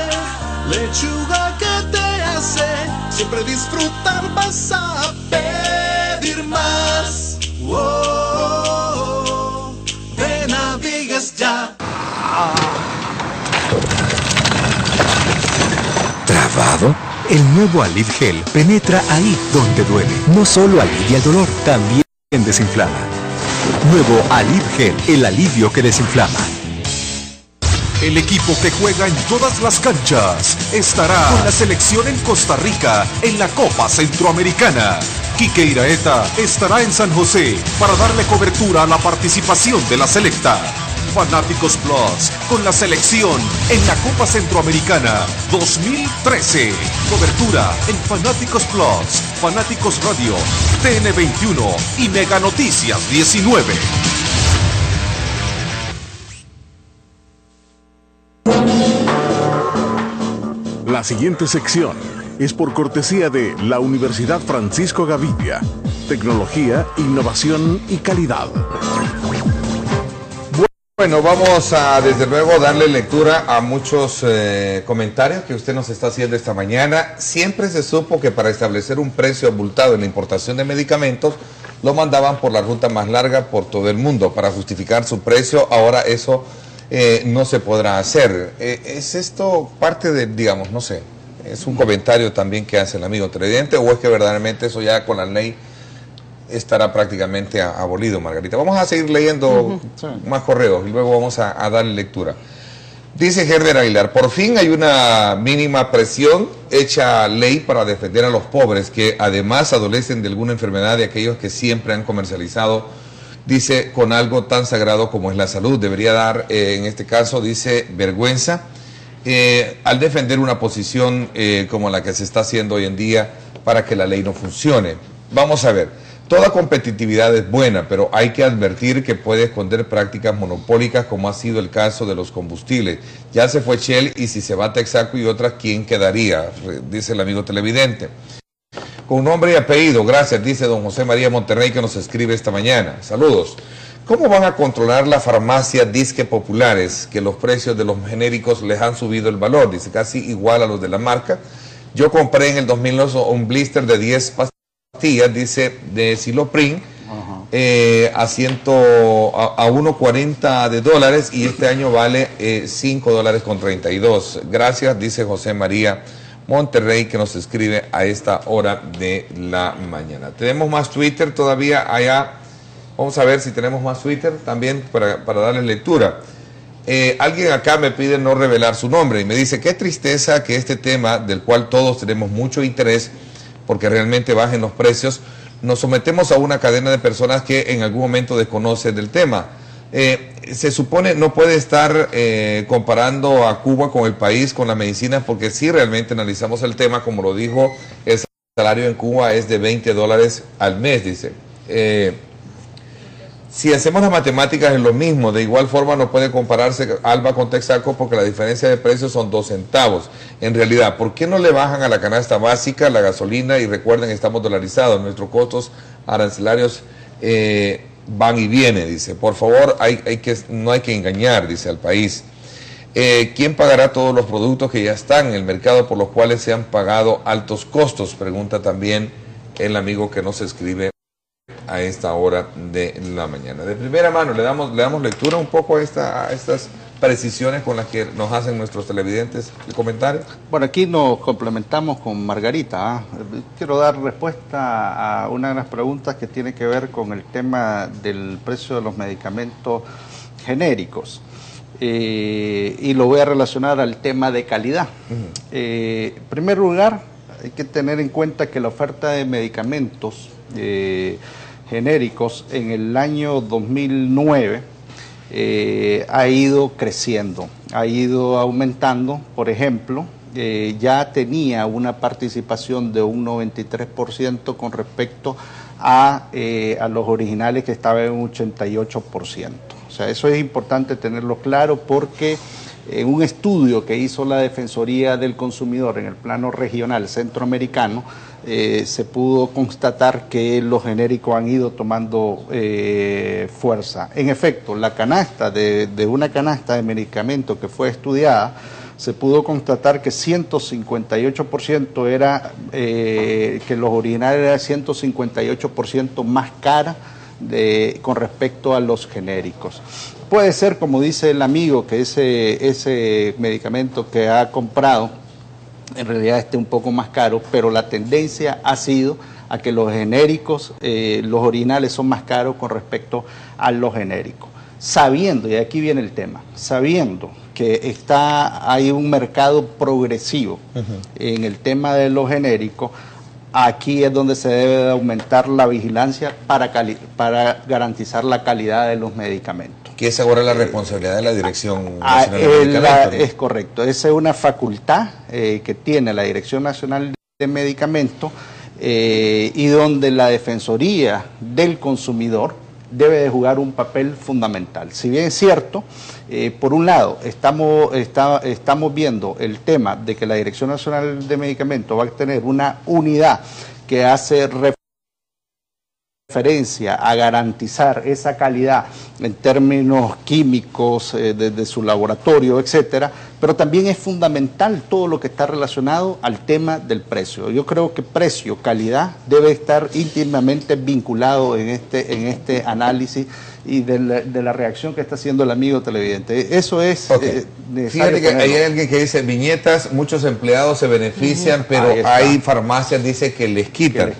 lechuga que te hace siempre disfrutar, vas a pedir más. Ven a Vegas ya. ¿Trabado? El nuevo Alив Gel penetra ahí donde duele. No solo alivia el dolor, también desinflama. Nuevo Alif Gel, el alivio que desinflama. El equipo que juega en todas las canchas estará con la selección en Costa Rica en la Copa Centroamericana. Quique Iraeta estará en San José para darle cobertura a la participación de la selecta. Fanáticos Plus con la selección en la Copa Centroamericana 2013. Cobertura en Fanáticos Plus, Fanáticos Radio, TN21 y Mega Noticias 19. La siguiente sección es por cortesía de la Universidad Francisco Gavidia. Tecnología, innovación y calidad. Bueno, vamos a desde luego darle lectura a muchos comentarios que usted nos está haciendo esta mañana. Siempre se supo que para establecer un precio abultado en la importación de medicamentos lo mandaban por la ruta más larga por todo el mundo para justificar su precio. Ahora eso no se podrá hacer. ¿Es esto parte de, digamos, no sé, es un comentario también que hace el amigo televidente o es que verdaderamente eso ya con la ley estará prácticamente abolido, Margarita? Vamos a seguir leyendo más correos y luego vamos a darle lectura. Dice Gerber Aguilar, por fin hay una mínima presión hecha ley para defender a los pobres que además adolecen de alguna enfermedad de aquellos que siempre han comercializado, dice, con algo tan sagrado como es la salud. Debería dar, en este caso, dice, vergüenza al defender una posición como la que se está haciendo hoy en día para que la ley no funcione. Vamos a ver. Toda competitividad es buena, pero hay que advertir que puede esconder prácticas monopólicas como ha sido el caso de los combustibles. Ya se fue Shell y si se va Texaco y otras, ¿quién quedaría? Dice el amigo televidente. Con nombre y apellido, gracias, dice don José María Monterrey que nos escribe esta mañana. Saludos. ¿Cómo van a controlar las farmacias disque populares que los precios de los genéricos les han subido el valor? Dice, casi igual a los de la marca. Yo compré en el 2002 un blister de 10 pastillas, dice, de Siloprin, a 1.40 de dólares y este año vale $5.32. Gracias, dice José María Monterrey que nos escribe a esta hora de la mañana. Tenemos más Twitter todavía allá. Vamos a ver si tenemos más Twitter también para darles lectura. Alguien acá me pide no revelar su nombre y me dice, qué tristeza que este tema, del cual todos tenemos mucho interés, porque realmente bajen los precios, nos sometemos a una cadena de personas que en algún momento desconocen del tema. Se supone no puede estar comparando a Cuba con el país, con las medicinas, porque si realmente analizamos el tema, como lo dijo, el salario en Cuba es de $20 al mes, dice. Si hacemos las matemáticas es lo mismo, de igual forma no puede compararse Alba con Texaco porque la diferencia de precios son 2 centavos. En realidad, ¿por qué no le bajan a la canasta básica, la gasolina? Y recuerden, estamos dolarizados, nuestros costos arancelarios van y vienen, dice. Por favor, no hay que engañar, dice al país. ¿Quién pagará todos los productos que ya están en el mercado por los cuales se han pagado altos costos? Pregunta también el amigo que nos escribe a esta hora de la mañana. De primera mano, le damos lectura un poco a estas precisiones con las que nos hacen nuestros televidentes y comentarios. Bueno, aquí nos complementamos con Margarita. Quiero dar respuesta a una de las preguntas que tiene que ver con el tema del precio de los medicamentos genéricos. Y lo voy a relacionar al tema de calidad. En primer lugar, hay que tener en cuenta que la oferta de medicamentos genéricos en el año 2009 ha ido creciendo, ha ido aumentando. Por ejemplo, ya tenía una participación de un 93% con respecto a los originales que estaban en un 88%. O sea, eso es importante tenerlo claro porque en un estudio que hizo la Defensoría del Consumidor en el plano regional centroamericano, se pudo constatar que los genéricos han ido tomando fuerza. En efecto, la canasta de una canasta de medicamentos que fue estudiada, se pudo constatar que 158% era, que los originales eran 158% más cara con respecto a los genéricos. Puede ser, como dice el amigo, que ese medicamento que ha comprado en realidad esté un poco más caro, pero la tendencia ha sido a que los genéricos, los originales son más caros con respecto a los genéricos. Sabiendo, y aquí viene el tema, sabiendo que hay un mercado progresivo en el tema de los genéricos, aquí es donde se debe de aumentar la vigilancia para garantizar la calidad de los medicamentos. Que es ahora la responsabilidad de la Dirección Nacional de Medicamentos, ¿no? Es correcto, esa es una facultad que tiene la Dirección Nacional de Medicamentos y donde la Defensoría del Consumidor debe de jugar un papel fundamental. Si bien es cierto, por un lado, estamos viendo el tema de que la Dirección Nacional de Medicamentos va a tener una unidad que hace referencia a garantizar esa calidad en términos químicos, desde su laboratorio, etcétera, pero también es fundamental todo lo que está relacionado al tema del precio. Yo creo que precio, calidad debe estar íntimamente vinculado en este análisis y de la reacción que está haciendo el amigo televidente. Eso es necesario. Fíjate que hay alguien que dice viñetas, muchos empleados se benefician, pero hay farmacias, dice, que les quitan.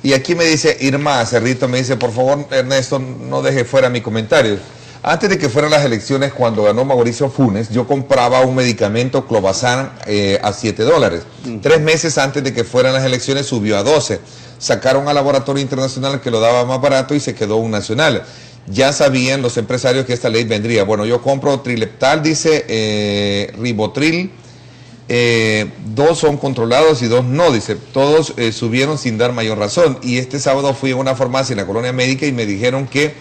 Y aquí me dice Irma Cerrito, me dice, por favor, Ernesto, no deje fuera mi comentario. Antes de que fueran las elecciones, cuando ganó Mauricio Funes, yo compraba un medicamento Clobazam a $7. 3 meses antes de que fueran las elecciones subió a 12. Sacaron al laboratorio internacional que lo daba más barato y se quedó un nacional. Ya sabían los empresarios que esta ley vendría. Bueno, yo compro Trileptal, dice Ribotril, 2 son controlados y 2 no, dice, todos subieron sin dar mayor razón. Y este sábado fui a una farmacia en la Colonia Médica y me dijeron que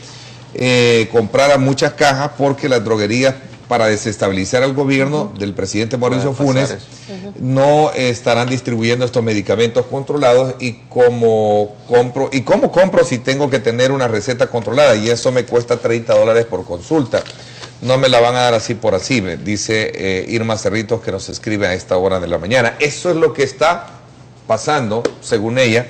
comprara muchas cajas porque las droguerías, para desestabilizar al gobierno del presidente Mauricio Funes, no estarán distribuyendo estos medicamentos controlados. Y cómo compro si tengo que tener una receta controlada, y eso me cuesta $30 por consulta. No me la van a dar así por así, me dice Irma Cerritos, que nos escribe a esta hora de la mañana. Eso es lo que está pasando, según ella,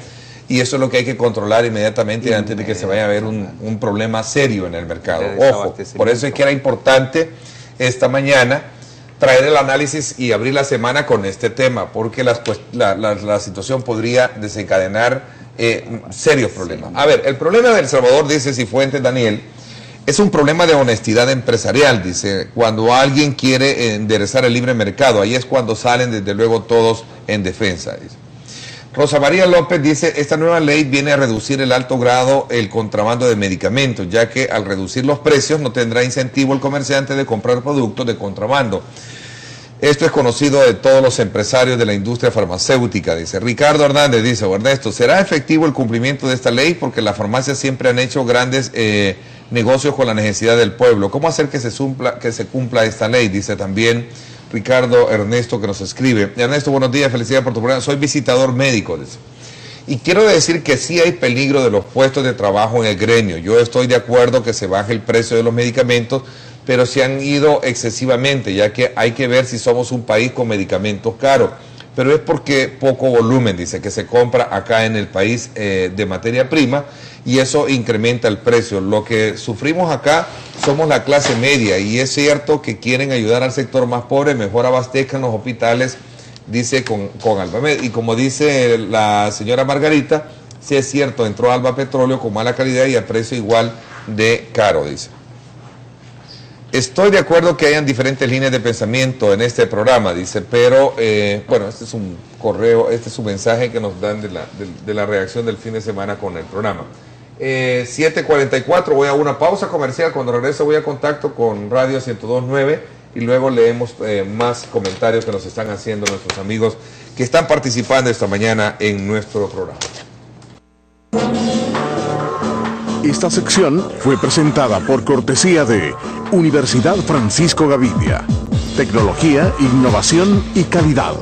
y eso es lo que hay que controlar inmediatamente antes de que se vaya a ver un problema serio en el mercado. Ojo, por eso es que era importante esta mañana traer el análisis y abrir la semana con este tema, porque la situación podría desencadenar serios problemas. A ver, el problema de El Salvador, dice Cifuentes Daniel, es un problema de honestidad empresarial, dice, cuando alguien quiere enderezar el libre mercado, ahí es cuando salen desde luego todos en defensa, dice. Rosa María López dice, esta nueva ley viene a reducir el alto grado el contrabando de medicamentos, ya que al reducir los precios no tendrá incentivo el comerciante de comprar productos de contrabando. Esto es conocido de todos los empresarios de la industria farmacéutica, dice. Ricardo Hernández dice, Ernesto, ¿será efectivo el cumplimiento de esta ley? Porque las farmacias siempre han hecho grandes negocios con la necesidad del pueblo. ¿Cómo hacer que se cumpla esta ley? Dice también Ricardo Ernesto, que nos escribe. Ernesto, buenos días, felicidades por tu programa. Soy visitador médico, dice. Y quiero decir que sí hay peligro de los puestos de trabajo en el gremio. Yo estoy de acuerdo que se baje el precio de los medicamentos, pero se han ido excesivamente, ya que hay que ver si somos un país con medicamentos caros. Pero es porque poco volumen, dice, que se compra acá en el país de materia prima, y eso incrementa el precio. Lo que sufrimos acá somos la clase media, y es cierto que quieren ayudar al sector más pobre, mejor abastezcan los hospitales, dice con Albamed. Y como dice la señora Margarita, sí es cierto, entró Alba Petróleo con mala calidad y a precio igual de caro, dice. Estoy de acuerdo que hayan diferentes líneas de pensamiento en este programa, dice, pero, bueno, este es un correo, este es un mensaje que nos dan de la reacción del fin de semana con el programa. 7:44, voy a una pausa comercial. Cuando regreso voy a contacto con Radio 102.9 y luego leemos más comentarios que nos están haciendo nuestros amigos que están participando esta mañana en nuestro programa. Esta sección fue presentada por cortesía de Universidad Francisco Gavidia. Tecnología, innovación y calidad.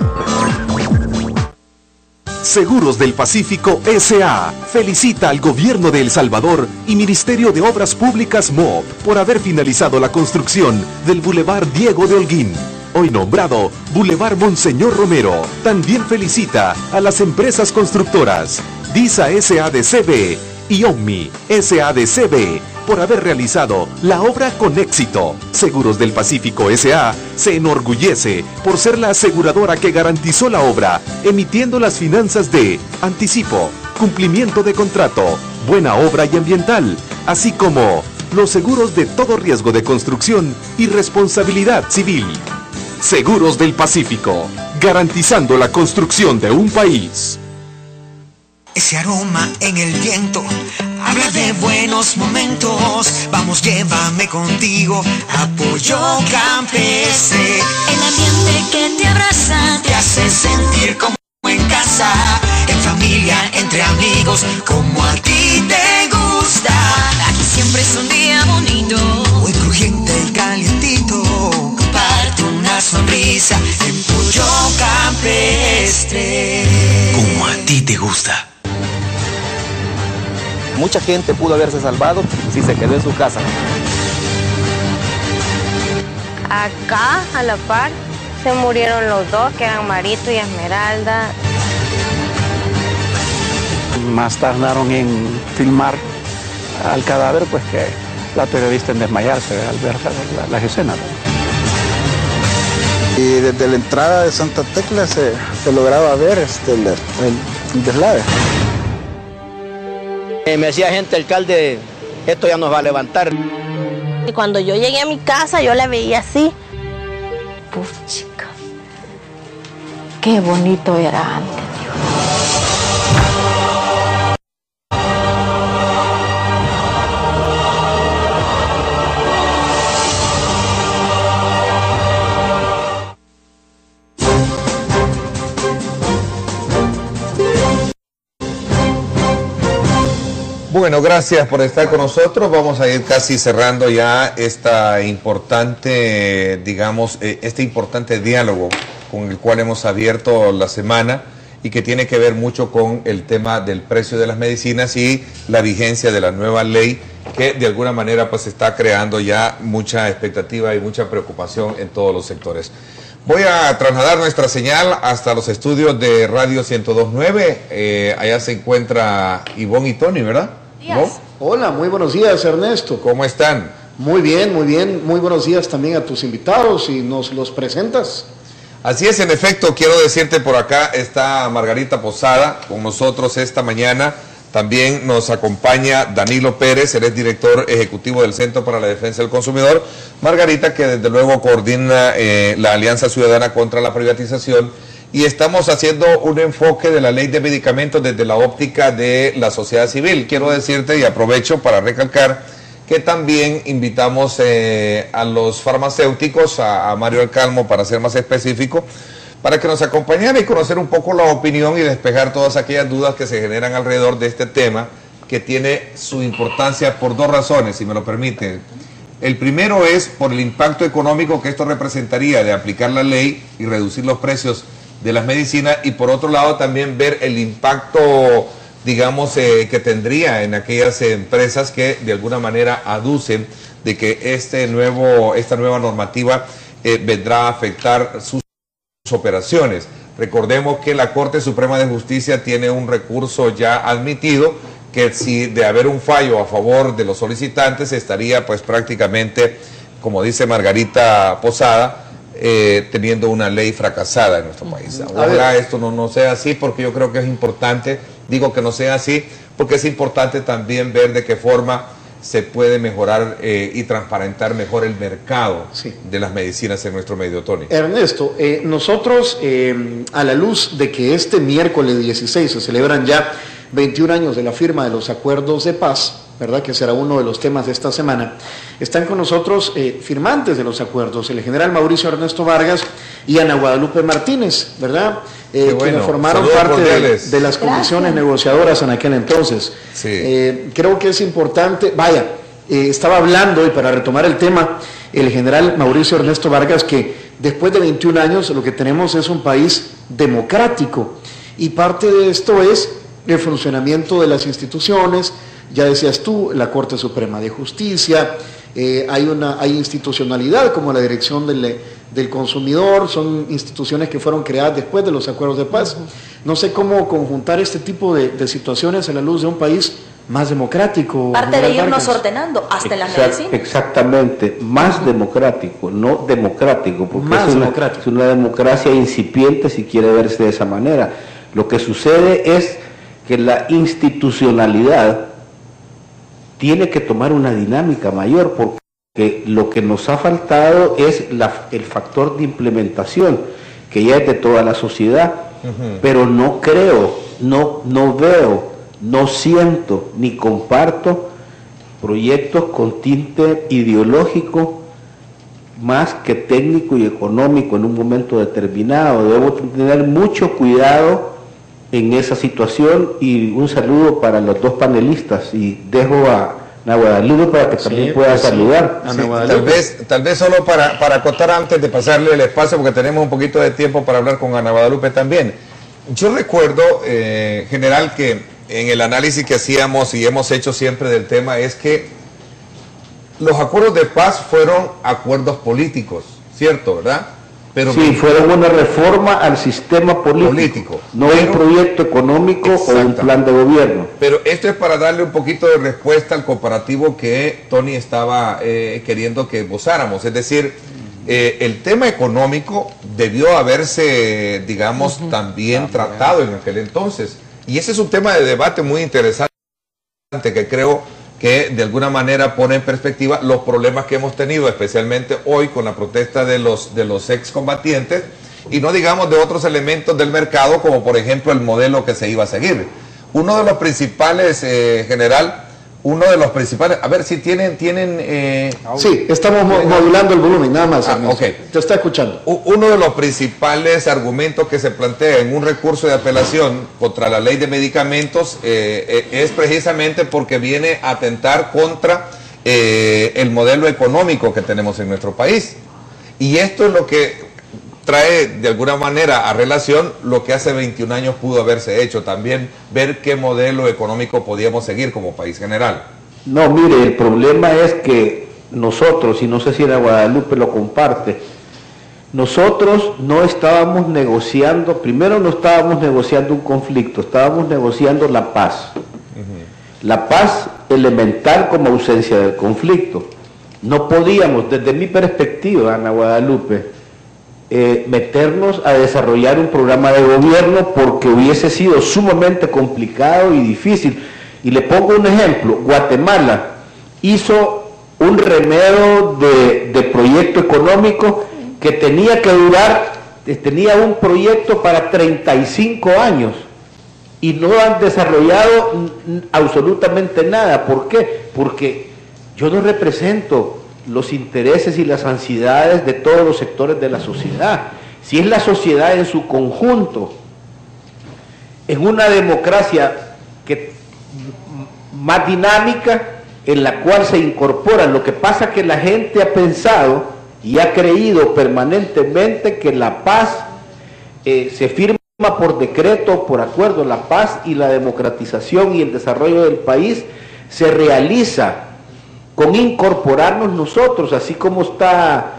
Seguros del Pacífico S.A. felicita al Gobierno de El Salvador y Ministerio de Obras Públicas MOP por haber finalizado la construcción del Boulevard Diego de Holguín, hoy nombrado Boulevard Monseñor Romero. También felicita a las empresas constructoras DISA S.A.D.C.B. y OMNI S.A.D.C.B. por haber realizado la obra con éxito. Seguros del Pacífico S.A. se enorgullece por ser la aseguradora que garantizó la obra, emitiendo las finanzas de anticipo, cumplimiento de contrato, buena obra y ambiental, así como los seguros de todo riesgo de construcción y responsabilidad civil. Seguros del Pacífico, garantizando la construcción de un país. Ese aroma en el viento habla de buenos momentos. Vamos, llévame contigo a Pollo Campestre. El ambiente que te abraza te hace sentir como en casa, en familia, entre amigos, como a ti te gusta. Aquí siempre es un día bonito, muy crujiente y calientito. Comparte una sonrisa en Pollo Campestre, como a ti te gusta. Mucha gente pudo haberse salvado si se quedó en su casa. Acá, a la par, se murieron los dos, que eran Marito y Esmeralda. Más tardaron en filmar al cadáver, pues que la periodista en desmayarse al ver las escenas. Y desde la entrada de Santa Tecla se lograba ver el deslave. Me decía gente, alcalde, esto ya nos va a levantar. Y cuando yo llegué a mi casa, yo la veía así. Puf, chica, qué bonito era antes. bueno, gracias por estar con nosotros. Vamos a ir casi cerrando ya esta importante, digamos, este importante diálogo con el cual hemos abierto la semana y que tiene que ver mucho con el tema del precio de las medicinas y la vigencia de la nueva ley que de alguna manera pues está creando ya mucha expectativa y mucha preocupación en todos los sectores. Voy a trasladar nuestra señal hasta los estudios de Radio 102.9. Allá se encuentra Ivonne y Tony, ¿verdad? Hola, muy buenos días, Ernesto. ¿Cómo están? Muy bien, muy bien. Muy buenos días también a tus invitados y nos los presentas. Así es, en efecto, quiero decirte, por acá está Margarita Posada con nosotros esta mañana. También nos acompaña Danilo Pérez, él es director ejecutivo del Centro para la Defensa del Consumidor. Margarita, que desde luego coordina la Alianza Ciudadana contra la Privatización. Y estamos haciendo un enfoque de la ley de medicamentos desde la óptica de la sociedad civil. Quiero decirte, y aprovecho para recalcar, que también invitamos a los farmacéuticos, a Mario Alcalmo, para ser más específico, para que nos acompañara y conocer un poco la opinión y despejar todas aquellas dudas que se generan alrededor de este tema, que tiene su importancia por dos razones, si me lo permiten. El primero es por el impacto económico que esto representaría de aplicar la ley y reducir los precios de las medicinas, y por otro lado también ver el impacto, digamos, que tendría en aquellas empresas que de alguna manera aducen de que esta nueva normativa vendrá a afectar sus operaciones. Recordemos que la Corte Suprema de Justicia tiene un recurso ya admitido, que si de haber un fallo a favor de los solicitantes estaría pues prácticamente, como dice Margarita Posada, teniendo una ley fracasada en nuestro país. Ahora esto no sea así, porque yo creo que es importante, digo que no sea así, porque es importante también ver de qué forma se puede mejorar y transparentar mejor el mercado de las medicinas en nuestro medio, Tony. Ernesto, nosotros, a la luz de que este miércoles 16 se celebran ya 21 años de la firma de los acuerdos de paz, ¿verdad?, que será uno de los temas de esta semana, están con nosotros firmantes de los acuerdos, el general Mauricio Ernesto Vargas y Ana Guadalupe Martínez, ¿verdad?, quienes formaron parte de las comisiones negociadoras en aquel entonces. Creo que es importante, estaba hablando, y para retomar el tema, el general Mauricio Ernesto Vargas, que después de 21 años lo que tenemos es un país democrático, y parte de esto es el funcionamiento de las instituciones. Ya decías tú, la Corte Suprema de Justicia, hay institucionalidad como la Dirección del Consumidor, son instituciones que fueron creadas después de los acuerdos de paz. No sé cómo conjuntar este tipo de situaciones a la luz de un país más democrático. Parte de irnos ordenando hasta en las medicinas. Exactamente, más democrático, no democrático, porque es una democracia incipiente, si quiere verse de esa manera. Lo que sucede es que la institucionalidad tiene que tomar una dinámica mayor, porque lo que nos ha faltado es el factor de implementación, que ya es de toda la sociedad, pero no creo, no veo, no siento ni comparto proyectos con tinte ideológico más que técnico y económico en un momento determinado. Debo tener mucho cuidado en esa situación, y un saludo para los dos panelistas, y dejo a Ana Guadalupe para que también pueda saludar. Tal vez solo para acotar antes de pasarle el espacio, porque tenemos un poquito de tiempo para hablar con Ana Guadalupe también. Yo recuerdo, general, que en el análisis que hacíamos y hemos hecho siempre del tema es que los acuerdos de paz fueron acuerdos políticos, ¿cierto, verdad? Pero sí, fueron una reforma al sistema político, no un proyecto económico o un plan de gobierno. Pero esto es para darle un poquito de respuesta al comparativo que Tony estaba queriendo que esbozáramos. Es decir, el tema económico debió haberse, digamos, también tratado en aquel entonces. Y ese es un tema de debate muy interesante, que creo que de alguna manera pone en perspectiva los problemas que hemos tenido, especialmente hoy con la protesta de los excombatientes, y no digamos de otros elementos del mercado, como por ejemplo el modelo que se iba a seguir. Uno de los principales, general, uno de los principales, a ver si tienen sí, estamos modulando el volumen, nada más. Okay. Te está escuchando. Uno de los principales argumentos que se plantea en un recurso de apelación contra la ley de medicamentos es precisamente porque viene a atentar contra el modelo económico que tenemos en nuestro país. Y esto es lo que trae de alguna manera a relación lo que hace 21 años pudo haberse hecho, también ver qué modelo económico podíamos seguir como país general. No, mire, el problema es que nosotros, y no sé si Ana Guadalupe lo comparte, nosotros no estábamos negociando, primero no estábamos negociando un conflicto, estábamos negociando la paz. La paz elemental como ausencia del conflicto. No podíamos, desde mi perspectiva, Ana Guadalupe, meternos a desarrollar un programa de gobierno porque hubiese sido sumamente complicado y difícil. Y le pongo un ejemplo: Guatemala hizo un remedio de proyecto económico que tenía que durar, tenía un proyecto para 35 años y no han desarrollado absolutamente nada. ¿Por qué? Porque yo no represento los intereses y las ansiedades de todos los sectores de la sociedad. Si es la sociedad en su conjunto, en una democracia más dinámica, en la cual se incorpora. Lo que pasa es que la gente ha pensado y ha creído permanentemente que la paz se firma por decreto, por acuerdo. La paz y la democratización y el desarrollo del país se realiza con incorporarnos nosotros, así como está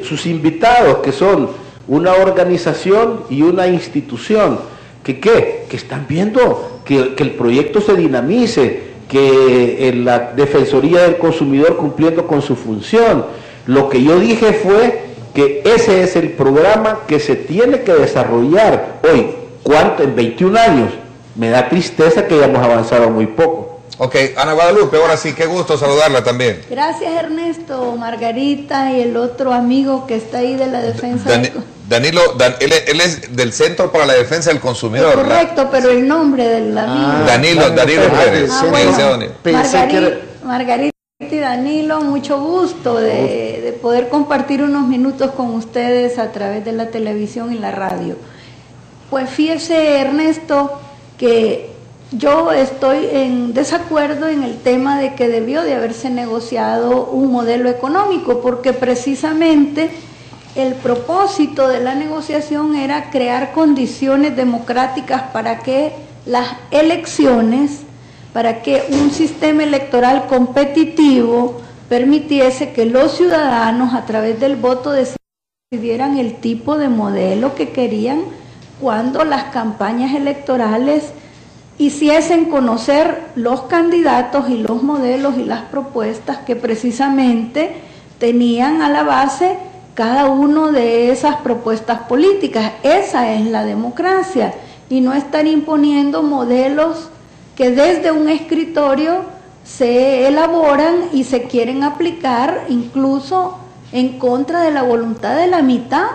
sus invitados, que son una organización y una institución, que están viendo que el proyecto se dinamice, que la Defensoría del Consumidor cumpliendo con su función. Lo que yo dije fue que ese es el programa que se tiene que desarrollar hoy. ¿Cuánto? En 21 años. Me da tristeza que hayamos avanzado muy poco. Ok, Ana Guadalupe, ahora sí, qué gusto saludarla también. Gracias, Ernesto, Margarita y el otro amigo que está ahí de la defensa Danilo, él es del Centro para la Defensa del Consumidor. Correcto, pero el nombre del amigo. Danilo Pérez. Bueno, Margarita y Danilo, mucho gusto de poder compartir unos minutos con ustedes a través de la televisión y la radio. Pues fíjese, Ernesto, que yo estoy en desacuerdo en el tema de que debió de haberse negociado un modelo económico, porque precisamente el propósito de la negociación era crear condiciones democráticas para que las elecciones, para que un sistema electoral competitivo permitiese que los ciudadanos a través del voto decidieran el tipo de modelo que querían cuando las campañas electorales hiciesen conocer los candidatos y los modelos y las propuestas que precisamente tenían a la base cada uno de esas propuestas políticas. Esa es la democracia, y no estar imponiendo modelos que desde un escritorio se elaboran y se quieren aplicar incluso en contra de la voluntad de la mitad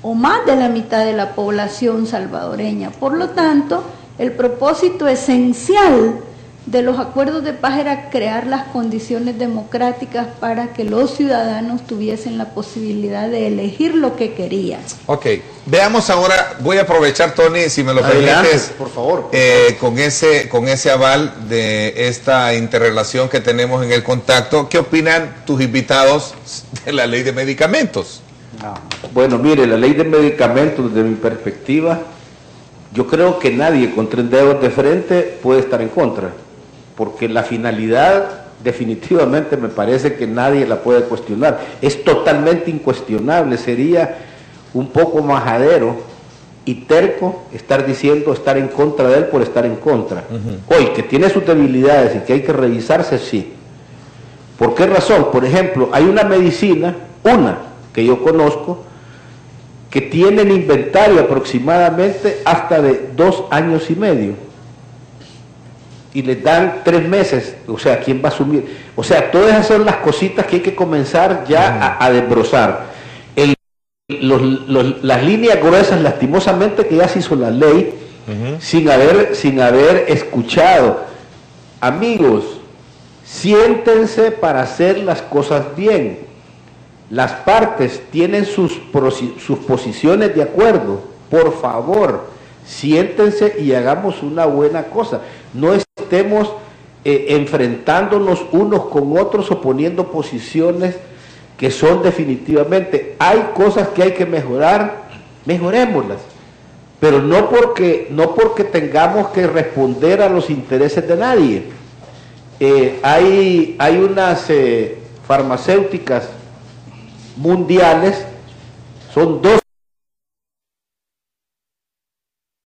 o más de la mitad de la población salvadoreña. Por lo tanto, el propósito esencial de los acuerdos de paz era crear las condiciones democráticas para que los ciudadanos tuviesen la posibilidad de elegir lo que querían. Ok, veamos ahora, voy a aprovechar, Tony, si me lo permites, por favor. Con ese aval de esta interrelación que tenemos en el contacto, ¿qué opinan tus invitados de la ley de medicamentos? Bueno, mire, la ley de medicamentos, desde mi perspectiva, yo creo que nadie con 3 dedos de frente puede estar en contra, porque la finalidad definitivamente me parece que nadie la puede cuestionar. Es totalmente incuestionable. Sería un poco majadero y terco estar diciendo estar en contra de él por estar en contra. Hoy, que tiene sus debilidades y que hay que revisarse, sí. ¿Por qué razón? Por ejemplo, hay una medicina, que yo conozco, que tiene el inventario aproximadamente hasta de 2 años y medio. Y les dan 3 meses. O sea, ¿quién va a asumir? O sea, todas esas son las cositas que hay que comenzar ya a desbrozar. Las líneas gruesas, lastimosamente, que ya se hizo la ley, sin haber escuchado. Amigos, Siéntense para hacer las cosas bien. Las partes tienen sus posiciones de acuerdo. Por favor, siéntense y hagamos una buena cosa. No estemos enfrentándonos unos con otros o poniendo posiciones que son definitivamente. Hay cosas que hay que mejorar, mejorémoslas. Pero no porque tengamos que responder a los intereses de nadie. Hay unas farmacéuticas mundiales, son 2